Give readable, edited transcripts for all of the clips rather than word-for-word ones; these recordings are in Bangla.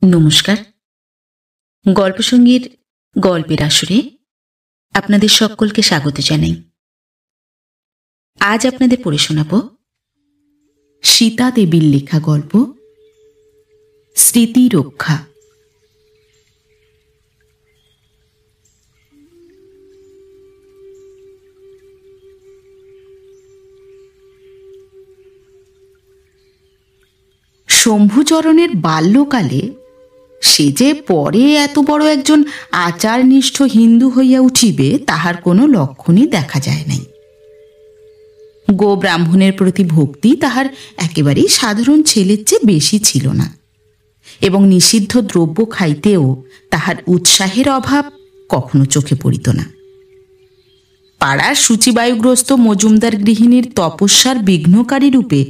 নমস্কার। গল্পসঙ্গীর গল্পের আসরে আপনাদের সকলকে স্বাগত জানাই। আজ আপনাদের পড়ে শোনাব সীতা দেবীর লেখা গল্প স্মৃতি রক্ষা। শম্ভুচরণের বাল্যকালে সে যে পরে এত বড় একজন আচারনিষ্ঠ হিন্দু হইয়া উঠিবে তাহার কোনো লক্ষণই দেখা যায় নাই। গো ব্রাহ্মণের প্রতি ভক্তি তাহার একেবারেই সাধারণ ছেলের চেয়ে বেশি ছিল না, এবং নিষিদ্ধ দ্রব্য খাইতেও তাহার উৎসাহের অভাব কখনো চোখে পড়িত না। পাড়ার সূচিবায়ুগ্রস্ত মজুমদার গৃহিণীর তপস্যার বিঘ্নকারী রূপে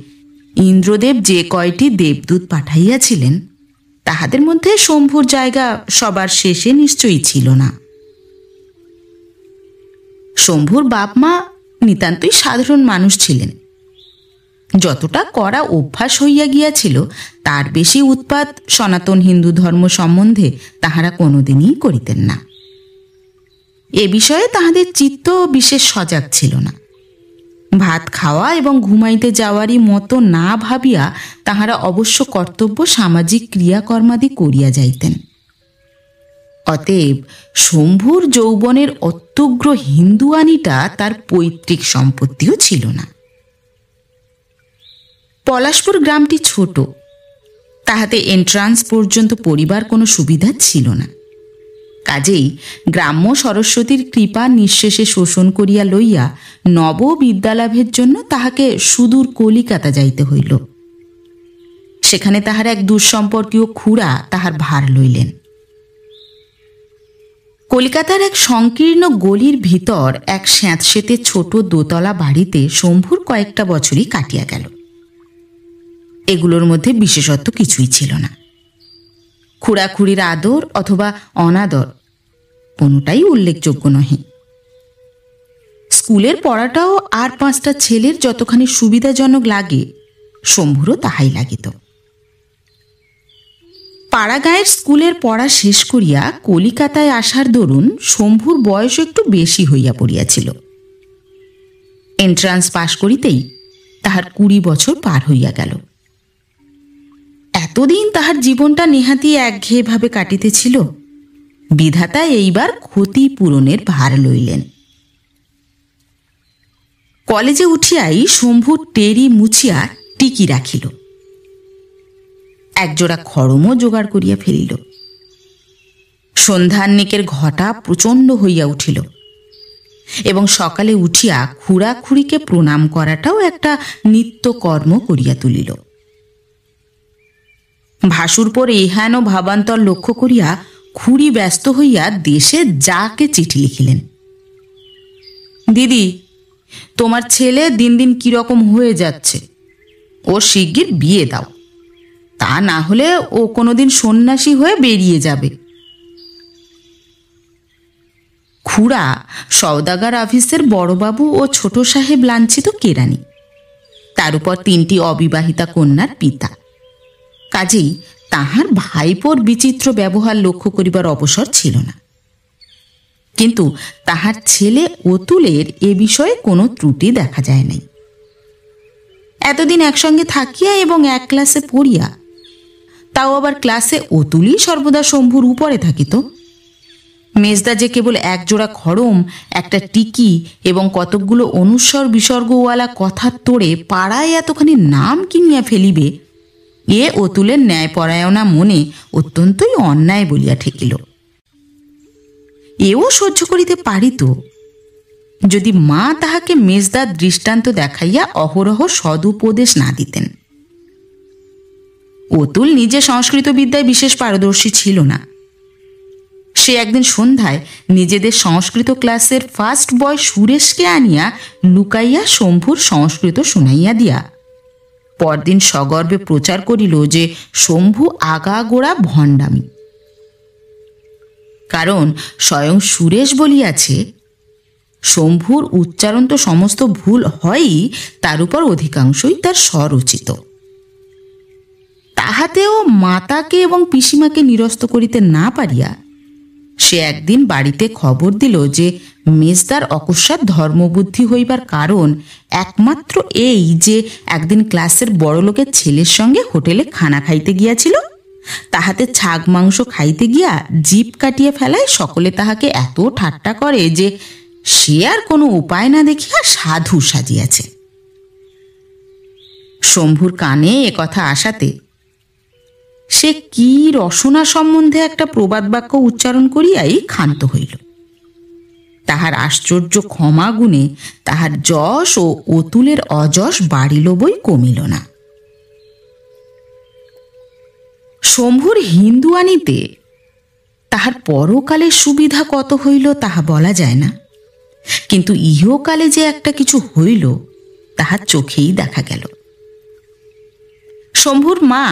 ইন্দ্রদেব যে কয়টি দেবদূত পাঠাইয়াছিলেন তাহাদের মধ্যে শম্ভুর জায়গা সবার শেষে নিশ্চয়ই ছিল না। শম্ভুর বাপ মা নিতান্তই সাধারণ মানুষ ছিলেন। যতটা করা অভ্যাস হইয়া গিয়াছিল তার বেশি উৎপাত সনাতন হিন্দু ধর্ম সম্বন্ধে তাহারা কোনোদিনই করিতেন না। এ বিষয়ে তাহাদের চিত্ত বিশেষ সজাগ ছিল না। ভাত খাওয়া এবং ঘুমাইতে যাওয়ারই মতো না ভাবিয়া তাহারা অবশ্য কর্তব্য সামাজিক ক্রিয়াকর্মাদি করিয়া যাইতেন। অতএব শম্ভুর যৌবনের অত্যুগ্র হিন্দুয়ানিটা তার পৈতৃক সম্পত্তিও ছিল না। পলাশপুর গ্রামটি ছোট, তাহাতে এন্ট্রান্স পর্যন্ত পড়িবার কোনো সুবিধা ছিল না। কাজেই গ্রাম্য সরস্বতীর কৃপা নিঃশেষে শোষণ করিয়া লইয়া নব বিদ্যালাভের জন্য তাহাকে সুদূর কলিকাতা যাইতে হইল। সেখানে তাহার এক দুঃসম্পর্কীয় খুড়া তাহার ভার লইলেন। কলিকাতার এক সংকীর্ণ গলির ভিতর এক স্যাঁতসেঁতে ছোট দোতলা বাড়িতে শম্ভুর কয়েকটা বছরই কাটিয়া গেল। এগুলোর মধ্যে বিশেষত্ব কিছুই ছিল না। খুড়াখুড়ির আদর অথবা অনাদর কোনোটাই উল্লেখযোগ্য নহে। স্কুলের পড়াটাও আর পাঁচটা ছেলের যতখানি সুবিধাজনক লাগে শম্ভুরও তাহাই লাগিত। পাড়াগাঁয়ের স্কুলের পড়া শেষ করিয়া কলিকাতায় আসার দরুন শম্ভুর বয়স একটু বেশি হইয়া পড়িয়াছিল। এন্ট্রান্স পাশ করিতেই তাহার 20 বছর পার হইয়া গেল। এতদিন তাহার জীবনটা নেহাতি একঘেয়েভাবে কাটিতেছিল। বিধাতা এইবার ক্ষতিপূরণের ভার লইলেন। কলেজে উঠিয়াই শম্ভু টেরি মুছিয়া টিকি রাখিল। একজোড়া খড়মও জোগাড় করিয়া ফেলিল। সন্ধ্যান্নিকের ঘটা প্রচণ্ড হইয়া উঠিল, এবং সকালে উঠিয়া খুড়াখুড়িকে প্রণাম করাটাও একটা নিত্যকর্ম করিয়া তুলিল। ভাসুর পর এহেন ভাবান্তর লক্ষ্য করিয়া খুড়ি ব্যস্ত হইয়া দেশে যাকে চিঠি লিখিলেন। দিদি, তোমার ছেলে দিন দিন কিরকম হয়ে যাচ্ছে, ও শিগগির বিয়ে দাও, তা না হলে ও কোনোদিন সন্ন্যাসী হয়ে বেরিয়ে যাবে। খুড়া সওদাগার অফিসের বড়বাবু ও ছোট সাহেব লাঞ্ছিত কেরানি, তার উপর 3টি অবিবাহিতা কন্যার পিতা। কাজেই তাহার ভাইপোর বিচিত্র ব্যবহার লক্ষ্য করিবার অবসর ছিল না। কিন্তু তাহার ছেলে অতুলের এ বিষয়ে কোনো ত্রুটি দেখা যায় নাই। এতদিন একসঙ্গে থাকিয়া এবং এক ক্লাসে পড়িয়া, তাও আবার ক্লাসে অতুলই সর্বদা শম্ভুর উপরে থাকিত। মেজদা যে কেবল একজোড়া খড়ম, একটা টিকি এবং কতকগুলো অনুস্বর বিসর্গওয়ালা কথার তোড়ে পাড়ায় এতখানি নাম কিনিয়া ফেলিবে, এ অতুলের ন্যায়পরায়ণা মনে অত্যন্তই অন্যায় বলিয়া ঠেকিল। এও সহ্য করিতে পারিত যদি মা তাহাকে মেজদার দৃষ্টান্ত দেখাইয়া অহরহ সদুপদেশ না দিতেন। অতুল নিজে সংস্কৃত বিদ্যায় বিশেষ পারদর্শী ছিল না। সে একদিন সন্ধ্যায় নিজেদের সংস্কৃত ক্লাসের ফার্স্ট বয় সুরেশকে আনিয়া লুকাইয়া শম্ভুর সংস্কৃত শুনাইয়া দিয়া পরদিন সগর্বে প্রচার করিল যে শম্ভু আগাগোড়া ভণ্ডামি। কারণ স্বয়ং সুরেশ বলিয়াছে, শম্ভুর উচ্চারণ তো সমস্ত ভুল হয়ই, তার উপর অধিকাংশই তার স্বরচিত। তাহাতেও মাতাকে এবং পিসিমাকে নিরস্ত করিতে না পারিয়া সে একদিন বাড়িতে খবর দিল যে মেজদার অকস্মাৎ ধর্মবুদ্ধি হইবার কারণ একমাত্র এই যে একদিন ক্লাসের বড়লোকের ছেলের সঙ্গে হোটেলে খানা খাইতে গিয়াছিল, তাহাতে ছাগ মাংস খাইতে গিয়া জিভ কাটিয়া ফেলায় সকলে তাহাকে এত ঠাট্টা করে যে সে আর কোনো উপায় না দেখিয়া সাধু সাজিয়াছে। শম্ভুর কানে এ কথা আসাতে সে কি রসনা সম্বন্ধে একটা প্রবাদ বাক্য উচ্চারণ করিয়াই ক্ষান্ত হইল। তাহার আশ্চর্য ক্ষমা গুণে তাহার যশ ও অতুলের অযশ বাড়িল বই কমিল না। শম্ভুর হিন্দু আনিতে তাহার পরকালে সুবিধা কত হইল তাহা বলা যায় না, কিন্তু ইহকালে যে একটা কিছু হইল তাহার চোখেই দেখা গেল। শম্ভুর মা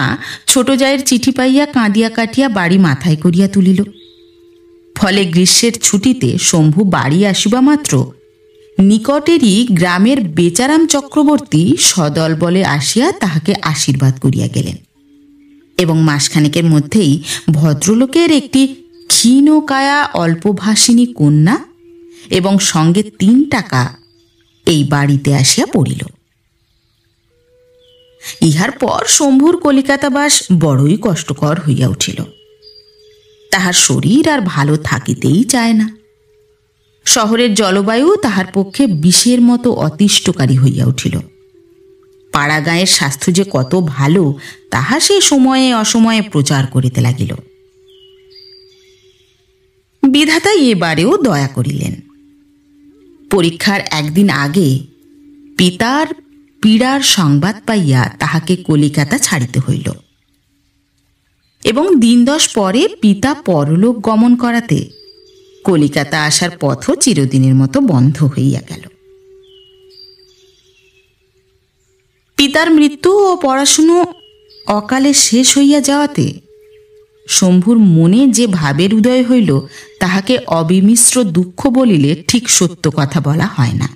ছোট জায়ের চিঠি পাইয়া কাঁদিয়া কাটিয়া বাড়ি মাথায় করিয়া তুলিল। ফলে গ্রীষ্মের ছুটিতে শম্ভু বাড়ি আসিবা মাত্র নিকটেরই গ্রামের বেচারাম চক্রবর্তী সদল বলে আসিয়া তাহাকে আশীর্বাদ করিয়া গেলেন এবং মাসখানেকের মধ্যেই ভদ্রলোকের একটি ক্ষীণকায়া অল্পভাষিনী কন্যা এবং সঙ্গে 3 টাকা এই বাড়িতে আসিয়া পড়িল। ইহার পর শম্ভুর কলিকাতাবাস বড়ই কষ্টকর হইয়া উঠিল। তাহার শরীর আর ভালো থাকিতেই চায় না। শহরের জলবায়ু তাহার পক্ষে বিষের মতো অতিষ্ঠকারী হইয়া উঠিল। পাড়া গাঁয়ের স্বাস্থ্য যে কত ভালো তাহা সে সময়ে অসময়ে প্রচার করিতে লাগিল। বিধাতা এবারেও দয়া করিলেন। পরীক্ষার একদিন আগে পিতার পীড়ার সংবাদ পাইয়া তাহাকে কলিকাতা ছাড়িতে হইল এবং 10 পরে পিতা পরলোক গমন করাতে কলিকাতা আসার পথও চিরদিনের মতো বন্ধ হইয়া গেল। পিতার মৃত্যু ও পড়াশুনো অকালে শেষ হইয়া যাওয়াতে শম্ভুর মনে যে ভাবের উদয় হইল তাহাকে অবিমিশ্র দুঃখ বলিলে ঠিক সত্য কথা বলা হয় না।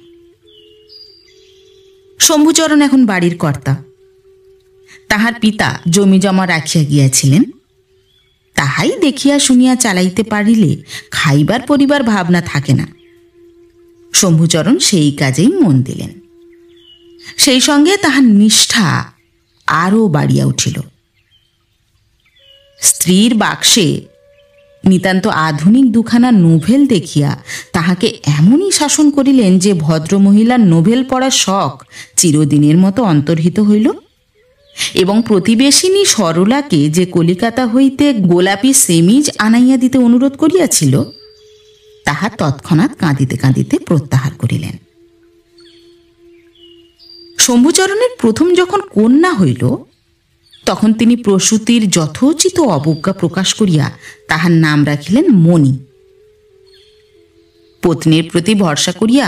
শম্ভুচরণ এখন বাড়ির কর্তা। তাহার পিতা জমি জমা রাখিয়া গিয়াছিলেন, তাহাই দেখিয়া শুনিয়া চালাইতে পারিলে খাইবার পরিবার ভাবনা থাকে না। শম্ভুচরণ সেই কাজেই মন দিলেন। সেই সঙ্গে তাহার নিষ্ঠা আরও বাড়িয়া উঠিল। স্ত্রীর বাক্সে নিতান্ত আধুনিক 2খানা নোভেল দেখিয়া তাহাকে এমনই শাসন করিলেন যে ভদ্রমহিলার নোভেল পড়ার শখ চিরদিনের মতো অন্তর্হিত হইল এবং প্রতিবেশিনী সরলাকে যে কলিকাতা হইতে গোলাপি সেমিজ আনাইয়া দিতে অনুরোধ করিয়াছিল তাহা তৎক্ষণাৎ কাঁদিতে কাঁদিতে প্রত্যাহার করিলেন। শম্ভুচরণের প্রথম যখন কন্যা হইল তখন তিনি প্রসূতির যথোচিত অবজ্ঞা প্রকাশ করিয়া তাহার নাম রাখিলেন মণি। পত্নীর প্রতি ভরসা করিয়া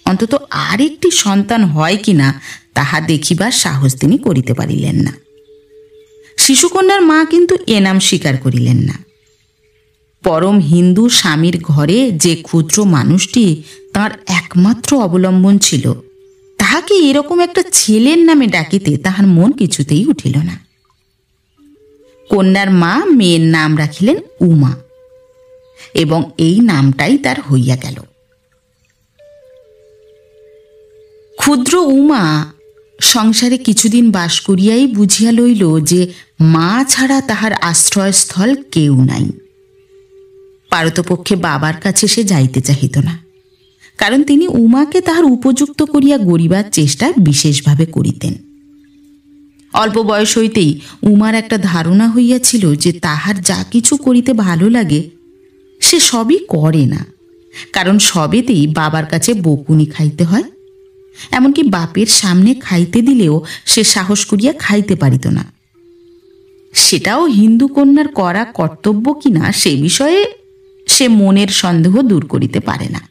অন্তত আরেকটি সন্তান হয় কিনা তাহা দেখিবার সাহস তিনি করিতে পারিলেন না। শিশুকন্যার মা কিন্তু এ নাম স্বীকার করিলেন না। পরম হিন্দু স্বামীর ঘরে যে ক্ষুদ্র মানুষটি তার একমাত্র অবলম্বন ছিল তাহাকে এরকম একটা ছেলের নামে ডাকিতে তাহার মন কিছুতেই উঠিল না। কন্যার মা মেয়ের নাম রাখিলেন উমা এবং এই নামটাই তার হইয়া গেল। ক্ষুদ্র উমা সংসারে কিছুদিন বাস করিয়াই বুঝিয়া লইল যে মা ছাড়া তাহার আশ্রয়স্থল কেউ নাই। পারতপক্ষে বাবার কাছে সে যাইতে চাহিত না, কারণ তিনি উমাকে তাহার উপযুক্ত করিয়া গড়িবার চেষ্টা বিশেষভাবে করিতেন। অল্প বয়স হইতেই উমার একটা ধারণা হইয়াছিল যে তাহার যা কিছু করিতে ভালো লাগে সে সবই করে না, কারণ সবেতেই বাবার কাছে বকুনি খাইতে হয়। এমনকি বাপের সামনে খাইতে দিলেও সে সাহস করিয়া খাইতে পারিত না। সেটাও হিন্দু কন্যার করা কর্তব্য কিনা সে বিষয়ে সে মনের সন্দেহ দূর করিতে পারে না।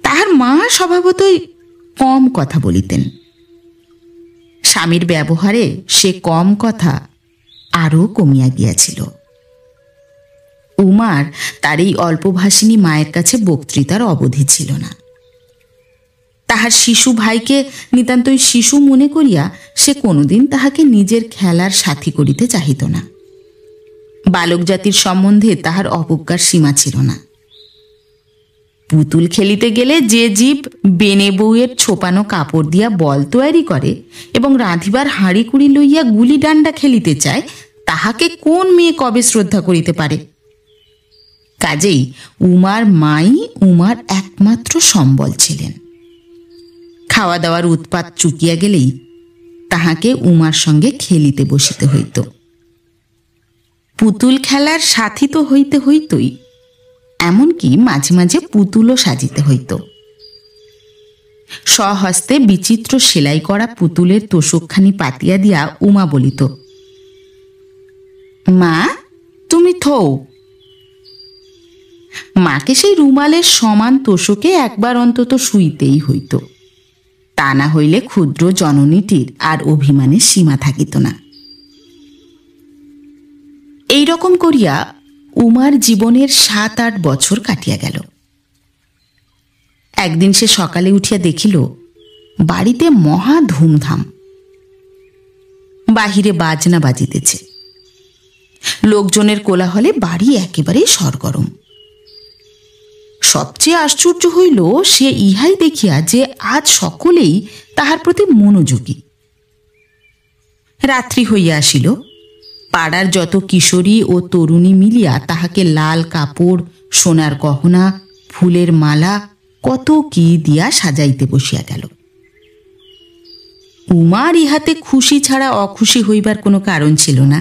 তাহার মা স্বভাবতই কম কথা বলিতেন। স্বামীর ব্যবহারে সে কম কথা আরও কমিয়া গিয়াছিল। উমার তার এই অল্পভাষিনী মায়ের কাছে বক্তৃতার অবধি ছিল না। তাহার শিশু ভাইকে নিতান্তই শিশু মনে করিয়া সে কোনোদিন তাহাকে নিজের খেলার সাথী করিতে চাহিত না। বালক জাতির সম্বন্ধে তাহার অবজ্ঞার সীমা ছিল না। পুতুল খেলিতে গেলে যে জীব বেনে বউয়ের ছোপানো কাপড় দিয়া বল তৈরি করে এবং রাঁধিবার হাঁড়ি কুড়ি লইয়া গুলি ডান্ডা খেলিতে চায়, তাহাকে কোন মেয়ে কবে শ্রদ্ধা করিতে পারে? কাজেই উমার মাই উমার একমাত্র সম্বল ছিলেন। খাওয়া দাওয়ার উৎপাত চুকিয়া গেলেই তাহাকে উমার সঙ্গে খেলিতে বসিতে হইত। পুতুল খেলার সাথী তো হইতে হইতই, এমনকি মাঝে মাঝে পুতুলও সাজিতে হইত। স্বহস্তে বিচিত্র সেলাই করা পুতুলের তোষকখানি পাতিয়া দিয়া উমা বলিত, মা তুমি থৌ। মাকে সেই রুমালের সমান তোষকে একবার অন্তত শুইতেই হইত, তা না হইলে ক্ষুদ্র জননীটির আর অভিমানের সীমা থাকিত না। এই রকম করিয়া উমার জীবনের 7-8 বছর কাটিয়া গেল। একদিন সে সকালে উঠিয়া দেখিল বাড়িতে মহা ধুমধাম। বাহিরে বাজনা বাজিতেছে, লোকজনের কোলাহলে বাড়ি একেবারেই সরগরম। সবচেয়ে আশ্চর্য হইল সে ইহাই দেখিয়া যে আজ সকলেই তাহার প্রতি মনোযোগী। রাত্রি হইয়া আসিল। পাড়ার যত কিশোরী ও তরুণী মিলিয়া তাহাকে লাল কাপড়, সোনার গহনা, ফুলের মালা, কত কি দিয়া সাজাইতে বসিয়া গেল। উমার ইহাতে খুশি ছাড়া অখুশি হইবার কোনো কারণ ছিল না।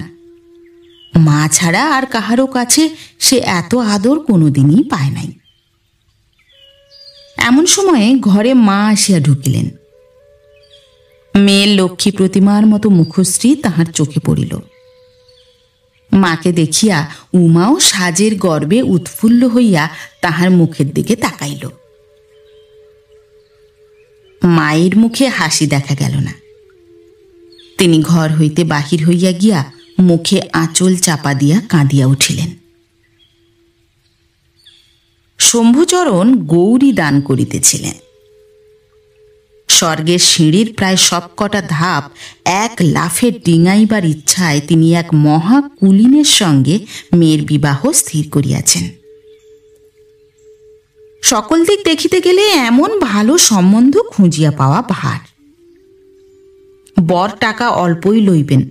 মা ছাড়া আর কাহারও কাছে সে এত আদর কোনোদিনই পায় নাই। এমন সময়ে ঘরে মা আসিয়া ঢুকিলেন। মেয়ের লক্ষ্মী প্রতিমার মতো মুখশ্রী তাহার চোখে পড়িল। মাকে দেখিয়া উমাও সাজের গর্বে উৎফুল্ল হইয়া তাহার মুখের দিকে তাকাইল। মায়ের মুখে হাসি দেখা গেল না। তিনি ঘর হইতে বাহির হইয়া গিয়া মুখে আঁচল চাপা দিয়া কাঁদিয়া উঠিলেন। শম্ভুচরণ গৌরী দান করিতেছিলেন। স্বর্গের সিঁড়ির প্রায় সবকটা ধাপ এক লাফে ডিঙাইবার ইচ্ছায় তিনি এক মহা কুলীনের সঙ্গে মেয়ের বিবাহ স্থির করিয়াছেন। সকল দিক দেখিতে গেলে এমন ভালো সম্বন্ধ খুঁজিয়া পাওয়া ভার। বর টাকা অল্পই লইবেন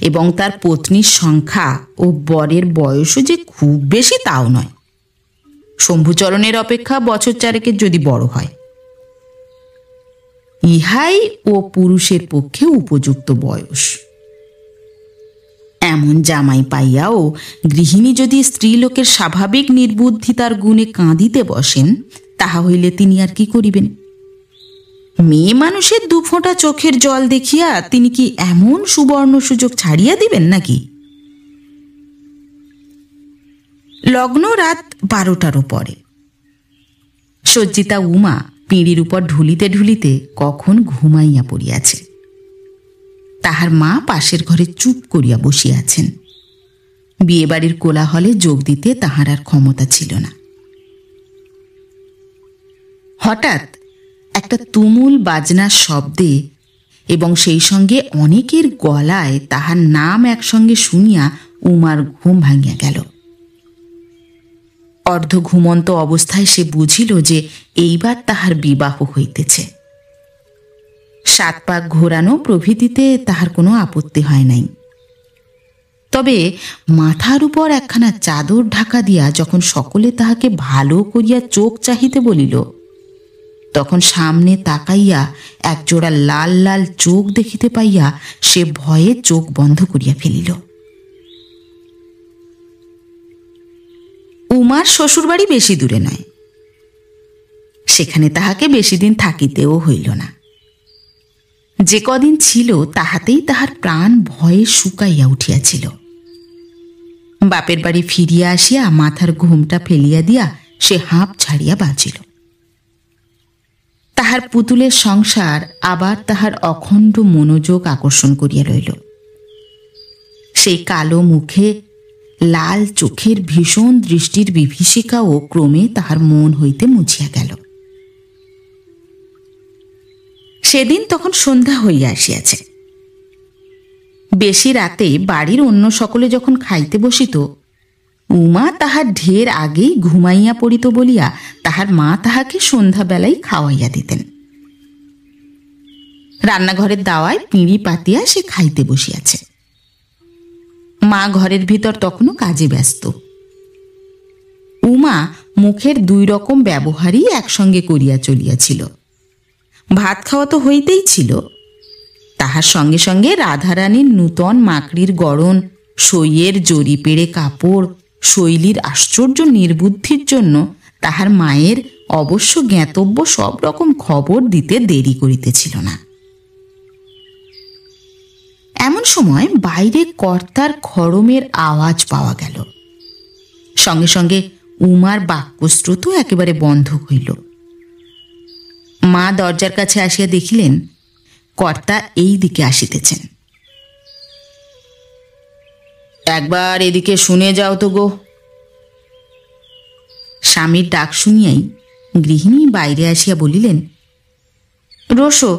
এবং তার পত্নীর সংখ্যা ও বরের বয়সও যে খুব বেশি তাও নয়। শম্ভুচরণের অপেক্ষা বছর 4 যদি বড় হয়। ইহাই ও পুরুষের পক্ষে উপযুক্ত বয়স। এমন জামাই পাইয়াও গৃহিণী যদি স্ত্রীলোকের স্বাভাবিক নির্বুদ্ধিতার গুণে কাঁদিতে বসেন, তাহা হইলে তিনি আর কি করিবেন? মেয়ে মানুষের 2 ফোঁটা চোখের জল দেখিয়া তিনি কি এমন সুবর্ণ সুযোগ ছাড়িয়া দিবেন নাকি? লগ্ন রাত 12টারও পরে। সজ্জিতা উমা পিঁড়ির উপর ঢুলিতে ঢুলিতে কখন ঘুমাইয়া পড়িয়াছে। তাহার মা পাশের ঘরে চুপ করিয়া বসিয়াছেন। বিয়েবাড়ির কোলাহলে যোগ দিতে তাহার আর ক্ষমতা ছিল না। হঠাৎ একটা তুমুল বাজনার শব্দে এবং সেই সঙ্গে অনেকের গলায় তাহার নাম একসঙ্গে শুনিয়া উমার ঘুম ভাঙিয়া গেল। অর্ধ ঘুমন্ত অবস্থায় সে বুঝিল যে এইবার তাহার বিবাহ হইতেছে। 7 পাক ঘোরানো প্রভৃতিতে তাহার কোনো আপত্তি হয় নাই। তবে মাথার উপর একখানা চাদর ঢাকা দিয়া যখন সকলে তাহাকে ভালো করিয়া চোখ চাহিতে বলিল, তখন সামনে তাকাইয়া একজোড়া লাল লাল চোখ দেখিতে পাইয়া সে ভয়ে চোখ বন্ধ করিয়া ফেলিল। উমার শ্বশুরবাড়ি বেশি দূরে নয়। সেখানে তাহাকে বেশি দিন থাকিতেও হইল না। যে কদিন ছিল তাহাতেই তাহার প্রাণ ভয়ে শুকাইয়া উঠিয়াছিল। বাপের বাড়ি ফিরিয়া আসিয়া মাথার ঘুমটা ফেলিয়া দিয়া সে হাঁপ ছাড়িয়া বাঁচিল। তাহার পুতুলের সংসার আবার তাহার অখণ্ড মনোযোগ আকর্ষণ করিয়া রইল। সেই কালো মুখে লাল চোখের ভীষণ দৃষ্টির বিভীষিকাও ক্রমে তাহার মন হইতে মুছিয়া গেল। সেদিন তখন সন্ধ্যা হইয়া আসিয়াছে। বেশি রাতে বাড়ির অন্য সকলে যখন খাইতে বসিত, উমা তাহার ঢের আগেই ঘুমাইয়া পড়িত বলিয়া তাহার মা তাহাকে সন্ধ্যাবেলায় খাওয়াইয়া দিতেন। রান্নাঘরের দাওয়ায় পিঁড়ি পাতিয়া সে খাইতে বসিয়াছে। মা ঘরের ভিতর তখনও কাজে ব্যস্ত। উমা মুখের 2 রকম ব্যবহারই একসঙ্গে করিয়া চলিয়াছিল। ভাত খাওয়া তো হইতেই ছিল, তাহার সঙ্গে সঙ্গে রাধারানীর নূতন মাকড়ির গড়ন, সইয়ের জরি পেড়ে কাপড়, শৈলীর আশ্চর্য নির্বুদ্ধির জন্য তাহার মায়ের অবশ্য জ্ঞাতব্য সব রকম খবর দিতে দেরি করিতেছিল না। এমন সময় বাইরে কর্তার খড়মের আওয়াজ পাওয়া গেল। সঙ্গে সঙ্গে উমার বাক্যস্রোত একেবারে বন্ধ হইল। মা দরজার কাছে আসিয়া দেখিলেন কর্তা এই দিকে আসিতেছেন। একবার এদিকে শুনে যাও তো গো। স্বামীর ডাক শুনিয়াই গৃহিণী বাইরে আসিয়া বলিলেন, রোসো,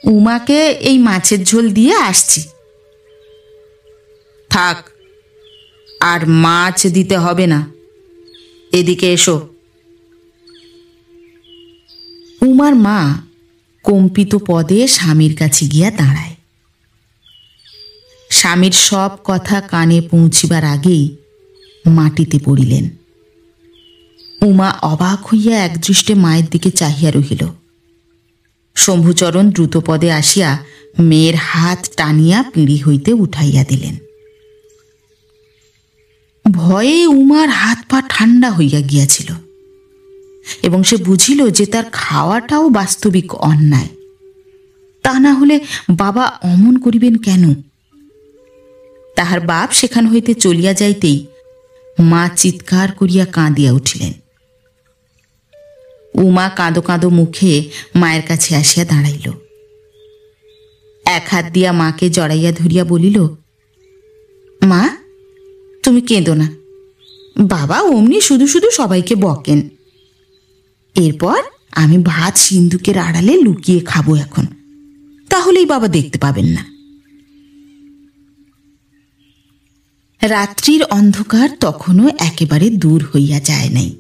উমাকে এই মাছের ঝোল দিয়ে আসছি। থাক, আর মাছ দিতে হবে না, এদিকে এসো। উমার মা কম্পিত পদে স্বামীর কাছে গিয়া দাঁড়ায়। স্বামীর সব কথা কানে পৌঁছিবার আগেই মাটিতে পড়িলেন। উমা অবাক হইয়া একদৃষ্টে মায়ের দিকে চাহিয়া রহিল। শম্ভুচরণ দ্রুতপদে আসিয়া মেয়ের হাত টানিয়া পিঁড়ি হইতে উঠাইয়া দিলেন। ভয়ে উমার হাত পা ঠান্ডা হইয়া গিয়াছিল এবং সে বুঝিল যে তার খাওয়াটাও বাস্তবিক অন্যায়। তা না হলে বাবা অমন করিবেন কেন? তাহার বাপ সেখান হইতে চলিয়া যাইতেই মা চিৎকার করিয়া কাঁদিয়া উঠিলেন। উমা কাঁদো কাঁদো মুখে মায়ের কাছে আসিয়া দাঁড়াইল। এক হাত দিয়া মাকে জড়াইয়া ধরিয়া বলিল, মা, তুমি কেঁদো না। বাবা অমনি শুধু শুধু সবাইকে বকেন। এরপর আমি ভাত সিন্ধুকের আড়ালে লুকিয়ে খাবো এখন, তাহলেই বাবা দেখতে পাবেন না। রাত্রির অন্ধকার তখনও একেবারে দূর হইয়া যায় নাই।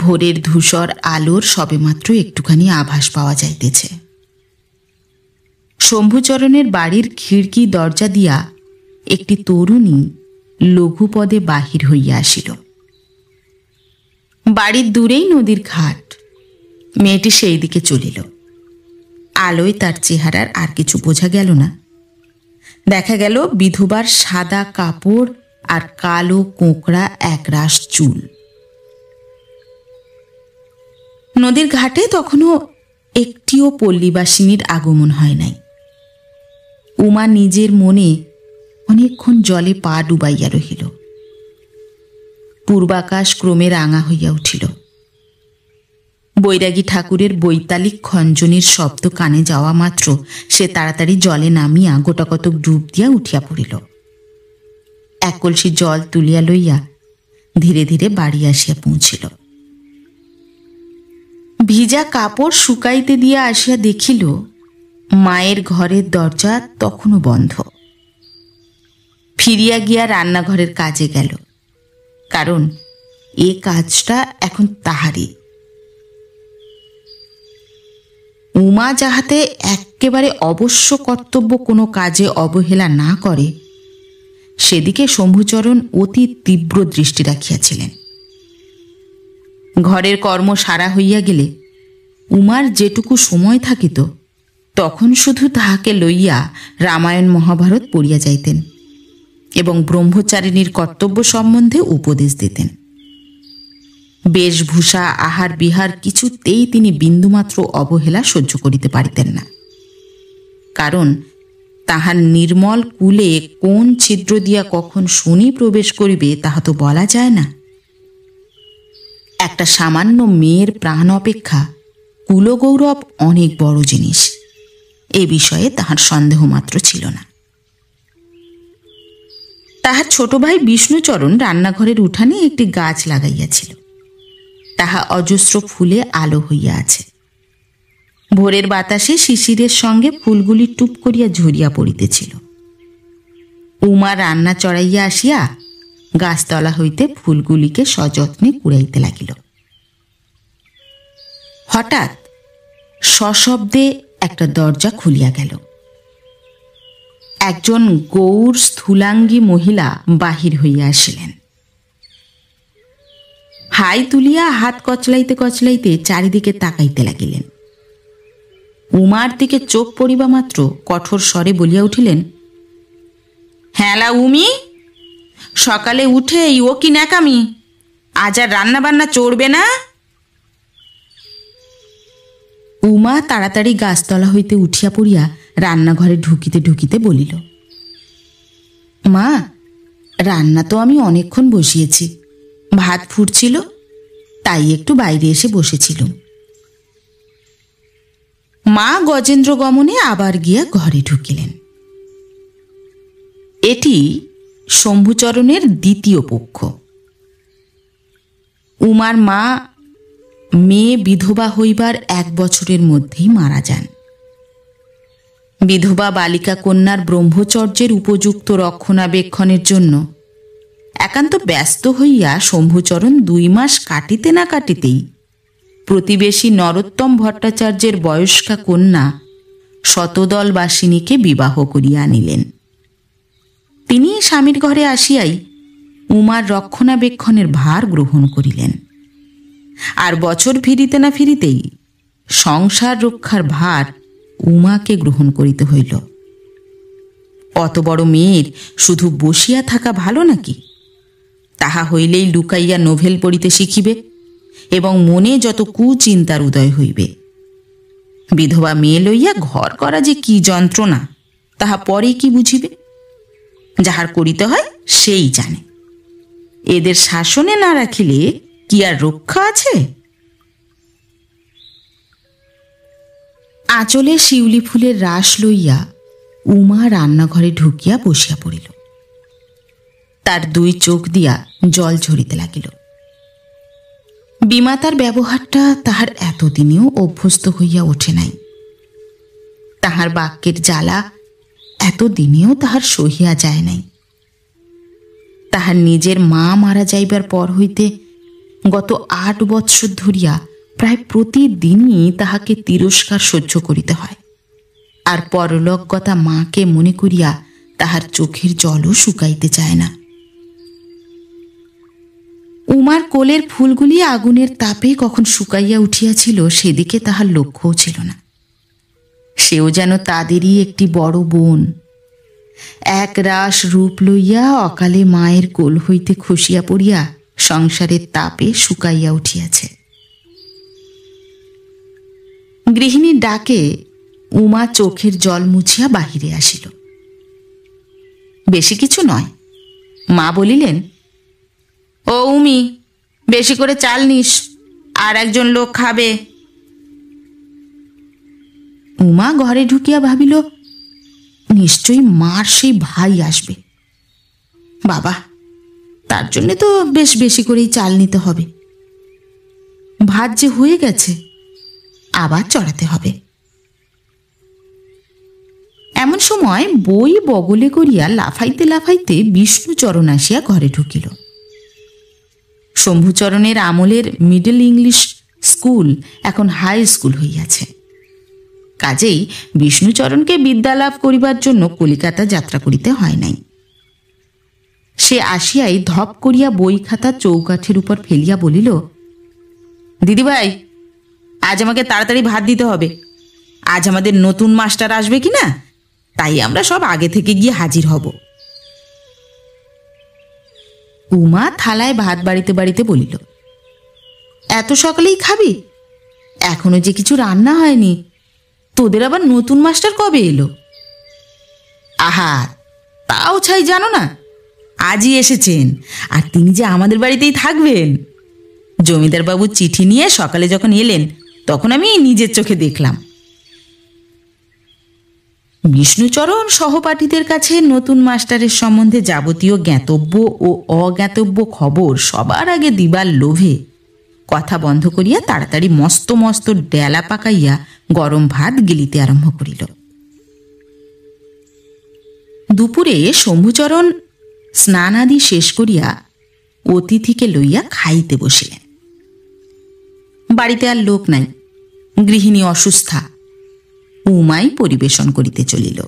ভোরের ধূসর আলোর সবেমাত্র একটুখানি আভাস পাওয়া যাইতেছে। শম্ভুচরণের বাড়ির খিড়কি দরজা দিয়া একটি তরুণী লঘুপদে বাহির হইয়া আসিল। বাড়ির দূরেই নদীর ঘাট। মেয়েটি সেই দিকে চলিল। আলোয় তার চেহারার আর কিছু বোঝা গেল না। দেখা গেল বিধবার সাদা কাপড় আর কালো কোঁকড়া একরাশ চুল। নদীর ঘাটে তখনও একটিও পল্লীবাসিনীর আগমন হয় নাই। উমা নিজের মনে অনেকক্ষণ জলে পা ডুবাইয়া রহিল। পূর্বাকাশ ক্রমে রাঙা হইয়া উঠিল। বৈরাগী ঠাকুরের বৈতালিক খঞ্জনির শব্দ কানে যাওয়া মাত্র সে তাড়াতাড়ি জলে নামিয়া গোটাকতক ডুব দিয়া উঠিয়া পড়িল। এক কলসি জল তুলিয়া লইয়া ধীরে ধীরে বাড়ি আসিয়া পৌঁছিল। ভিজা কাপড় শুকাইতে দিয়া আসিয়া দেখিল মায়ের ঘরের দরজা তখনও বন্ধ। ফিরিয়া গিয়া রান্নাঘরের কাজে গেল, কারণ এ কাজটা এখন তাহারই। উমা যাহাতে একেবারে অবশ্য কর্তব্য কোনো কাজে অবহেলা না করে সেদিকে শম্ভুচরণ অতি তীব্র দৃষ্টি রাখিয়াছিলেন। ঘরের কর্ম সারা হইয়া গেলে উমার যেটুকু সময় থাকিত তখন শুধু তাহাকে লইয়া রামায়ণ মহাভারত পড়িয়া যাইতেন এবং ব্রহ্মচারিণীর কর্তব্য সম্বন্ধে উপদেশ দিতেন। বেশভূষা, আহার বিহার কিছুতেই তিনি বিন্দুমাত্র অবহেলা সহ্য করিতে পারিতেন না, কারণ তাহার নির্মল কুলে কোন ছিদ্র দিয়া কখন শনি প্রবেশ করিবে তাহা তো বলা যায় না। একটা সামান্য মেয়ের প্রাণ অপেক্ষা কুলগৌরব অনেক বড় জিনিস, এ বিষয়ে তাহার সন্দেহ মাত্র ছিল না। তাহার ছোট ভাই বিষ্ণুচরণ রান্নাঘরের উঠানে একটি গাছ লাগাইয়াছিল। তাহা অজস্র ফুলে আলো হইয়া আছে। ভোরের বাতাসে শিশিরের সঙ্গে ফুলগুলি টুপ করিয়া ঝরিয়া পড়িতেছিল। উমা রান্না চড়াইয়া আসিয়া গাছতলা হইতে ফুলগুলিকে সযত্নে কুড়াইতে লাগিল। হঠাৎ সশব্দে একটা দরজা খুলিয়া গেল। একজন গৌর স্থূলাঙ্গী মহিলা বাহির হইয়া আসিলেন। হাই তুলিয়া হাত কচলাইতে কচলাইতে চারিদিকে তাকাইতে লাগিলেন। উমার দিকে চোখ পড়িবা মাত্র কঠোর স্বরে বলিয়া উঠিলেন, হ্যাঁলা উমি, সকালে উঠেই ও কি ন্যাকামি? আজ আর রান্না বান্না চড়বে না? উমা তাড়াতাড়ি গাছতলা হইতে উঠিয়া পড়িয়া রান্নাঘরে ঢুকিতে ঢুকিতে বলিল, মা, রান্না তো আমি অনেকক্ষণ বসিয়েছি, ভাত ফুটছিল, তাই একটু বাইরে এসে বসেছিলুম। মা গজেন্দ্র গমনে আবার গিয়া ঘরে ঢুকিলেন। এটি শম্ভুচরণের দ্বিতীয় পক্ষ। উমার মা মেয়ে বিধবা হইবার 1 বছরের মধ্যেই মারা যান। বিধবা বালিকা কন্যার ব্রহ্মচর্যের উপযুক্ত রক্ষণাবেক্ষণের জন্য একান্ত ব্যস্ত হইয়া শম্ভুচরণ 2 মাস কাটিতে না কাটিতেই প্রতিবেশী নরোত্তম ভট্টাচার্যের বয়স্কা কন্যা শতদলবাসিনীকে বিবাহ করিয়া আনিলেন। তিনি স্বামীর ঘরে আসিয়াই উমার রক্ষণাবেক্ষণের ভার গ্রহণ করিলেন। আর বছর ফিরিতে না ফিরিতেই সংসার রক্ষার ভার উমাকে গ্রহণ করিতে হইল। অত বড় মেয়ের শুধু বসিয়া থাকা ভালো নাকি? তাহা হইলেই লুকাইয়া নোভেল পড়িতে শিখিবে এবং মনে যত কুচিন্তার উদয় হইবে। বিধবা মেয়ে লইয়া ঘর করা যে কি যন্ত্রণা, তাহা পরে কি বুঝিবে? যাহার করিতে হয় সেই জানে। এদের শাসনে না রাখিলে কি আর রক্ষা আছে? আঁচলে শিউলি ফুলের রাস লইয়া উমা রান্নাঘরে ঢুকিয়া বসিয়া পড়িল। তার 2 চোখ দিয়া জল ঝরিতে লাগিল। বিমাতার ব্যবহারটা তাহার এতদিনেও অভ্যস্ত হইয়া ওঠে নাই। তাহার বাক্যের জ্বালা এতদিনেও তাহার সহিয়া যায় নাই। তাহার নিজের মা মারা যাইবার পর হইতে গত 8 বৎসর ধরিয়া প্রায় প্রতিদিনই তাহাকে তিরস্কার সহ্য করিতে হয়। আর পরলোকগতা মাকে মনে করিয়া তাহার চোখের জলও শুকাইতে চায় না। উমার কোলের ফুলগুলি আগুনের তাপে কখন শুকাইয়া উঠিয়াছিল সেদিকে তাহার লক্ষ্যও ছিল না। সেও যেন তাদেরই একটি বড় বোন, এক রাস রূপ লইয়া অকালে মায়ের কোল হইতে খসিয়া পড়িয়া সংসারের তাপে শুকাইয়া উঠিয়াছে। গৃহিণীর ডাকে উমা চোখের জল মুছিয়া বাহিরে আসিল। বেশি কিছু নয়। মা বলিলেন, ও উমি, বেশি করে চাল নিস, আর একজন লোক খাবে। উমা ঘরে ঢুকিয়া ভাবিল, নিশ্চয়ই মার সেই ভাই আসবে। বাবা, তার জন্য তো বেশ বেশি করেই চাল নিতে হবে। ভাত যে হয়ে গেছে, আবার চড়াতে হবে। এমন সময় বই বগলে করিয়া লাফাইতে লাফাইতে বিষ্ণুচরণ আসিয়া ঘরে ঢুকিল। শম্ভুচরণের আমলের মিডল ইংলিশ স্কুল এখন হাই স্কুল হইয়াছে। কাজেই বিষ্ণুচরণকে বিদ্যালাভ করিবার জন্য কলিকাতা যাত্রা করিতে হয় নাই। সে আসিয়াই ধপ করিয়া বই খাতা চৌকাঠের উপর ফেলিয়া বলিল, দিদিভাই, আজ আমাকে তাড়াতাড়ি ভাত দিতে হবে। আজ আমাদের নতুন মাস্টার আসবে কিনা, তাই আমরা সব আগে থেকে গিয়ে হাজির হব। উমা থালায় ভাত বাড়িতে বাড়িতে বলিল, এত সকালেই খাবি? এখনো যে কিছু রান্না হয়নি। তোদের আবার নতুন মাস্টার কবে এলো? আহা, তাও ছাই জানো না, আজই এসেছেন, আর তিনি যে আমাদের বাড়িতেই থাকবেন। জমিদার বাবু চিঠি নিয়ে সকালে যখন এলেন, তখন আমি নিজের চোখে দেখলাম। বিষ্ণুচরণ সহপাঠীদের কাছে নতুন মাস্টারের সম্বন্ধে যাবতীয় জ্ঞাতব্য ও অজ্ঞাতব্য খবর সবার আগে দিবার লোভে কথা বন্ধ করিয়া তাড়াতাড়ি মস্ত মস্ত ডেলা পাকাইয়া গরম ভাত গিলিতে আরম্ভ করিল। দুপুরে শম্ভুচরণ স্নান আদি শেষ করিয়া অতিথিকে লইয়া খাইতে বসিলেন। বাড়িতে আর লোক নাই, গৃহিণী অসুস্থা, উমাই পরিবেশন করিতে চলিল।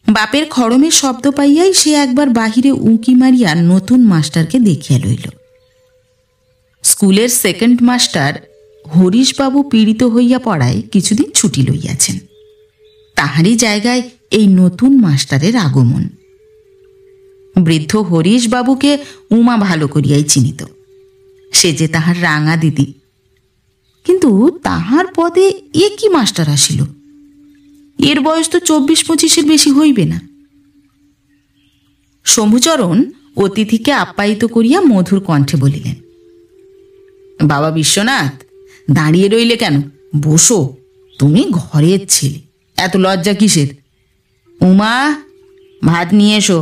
বাপের খড়মের শব্দ পাইয়াই সে একবার বাহিরে উঁকি মারিয়া নতুন মাস্টারকে দেখিয়া লইল। স্কুলের সেকেন্ড মাস্টার হরিশবাবু পীড়িত হইয়া পড়ায় কিছুদিন ছুটি লইয়াছেন। তাহারই জায়গায় এই নতুন মাস্টারের আগমন। বৃদ্ধ হরিশবাবুকে উমা ভালো করিয়াই চিনিত, সে যে তাহার রাঙা দিদি। কিন্তু তাহার পদে এ কি মাস্টার আসিল? এর বয়স তো 24-25-এর বেশি হইবে না। শম্ভুচরণ অতিথিকে আপ্যায়িত করিয়া মধুর কণ্ঠে বলিলেন, বাবা বিশ্বনাথ, দাঁড়িয়ে রইলে কেন? বসো, তুমি ঘরের ছেলে, এত লজ্জা কিসের? উমা, ভাত নিয়ে এসো।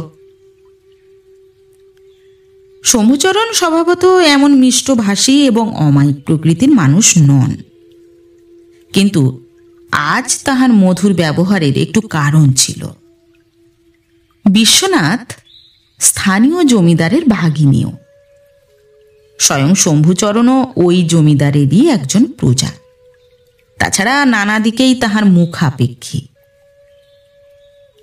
শম্ভুচরণ স্বভাবত এমন মিষ্টভাষী এবং অমায়িক প্রকৃতির মানুষ নন, কিন্তু আজ তাহার মধুর ব্যবহারের একটু কারণ ছিল। বিশ্বনাথ স্থানীয় জমিদারের ভাগিনীয়। স্বয়ং শম্ভুচরণও ওই জমিদারেরই একজন প্রজা। তাছাড়া নানা দিকেই তাহার মুখাপেক্ষী।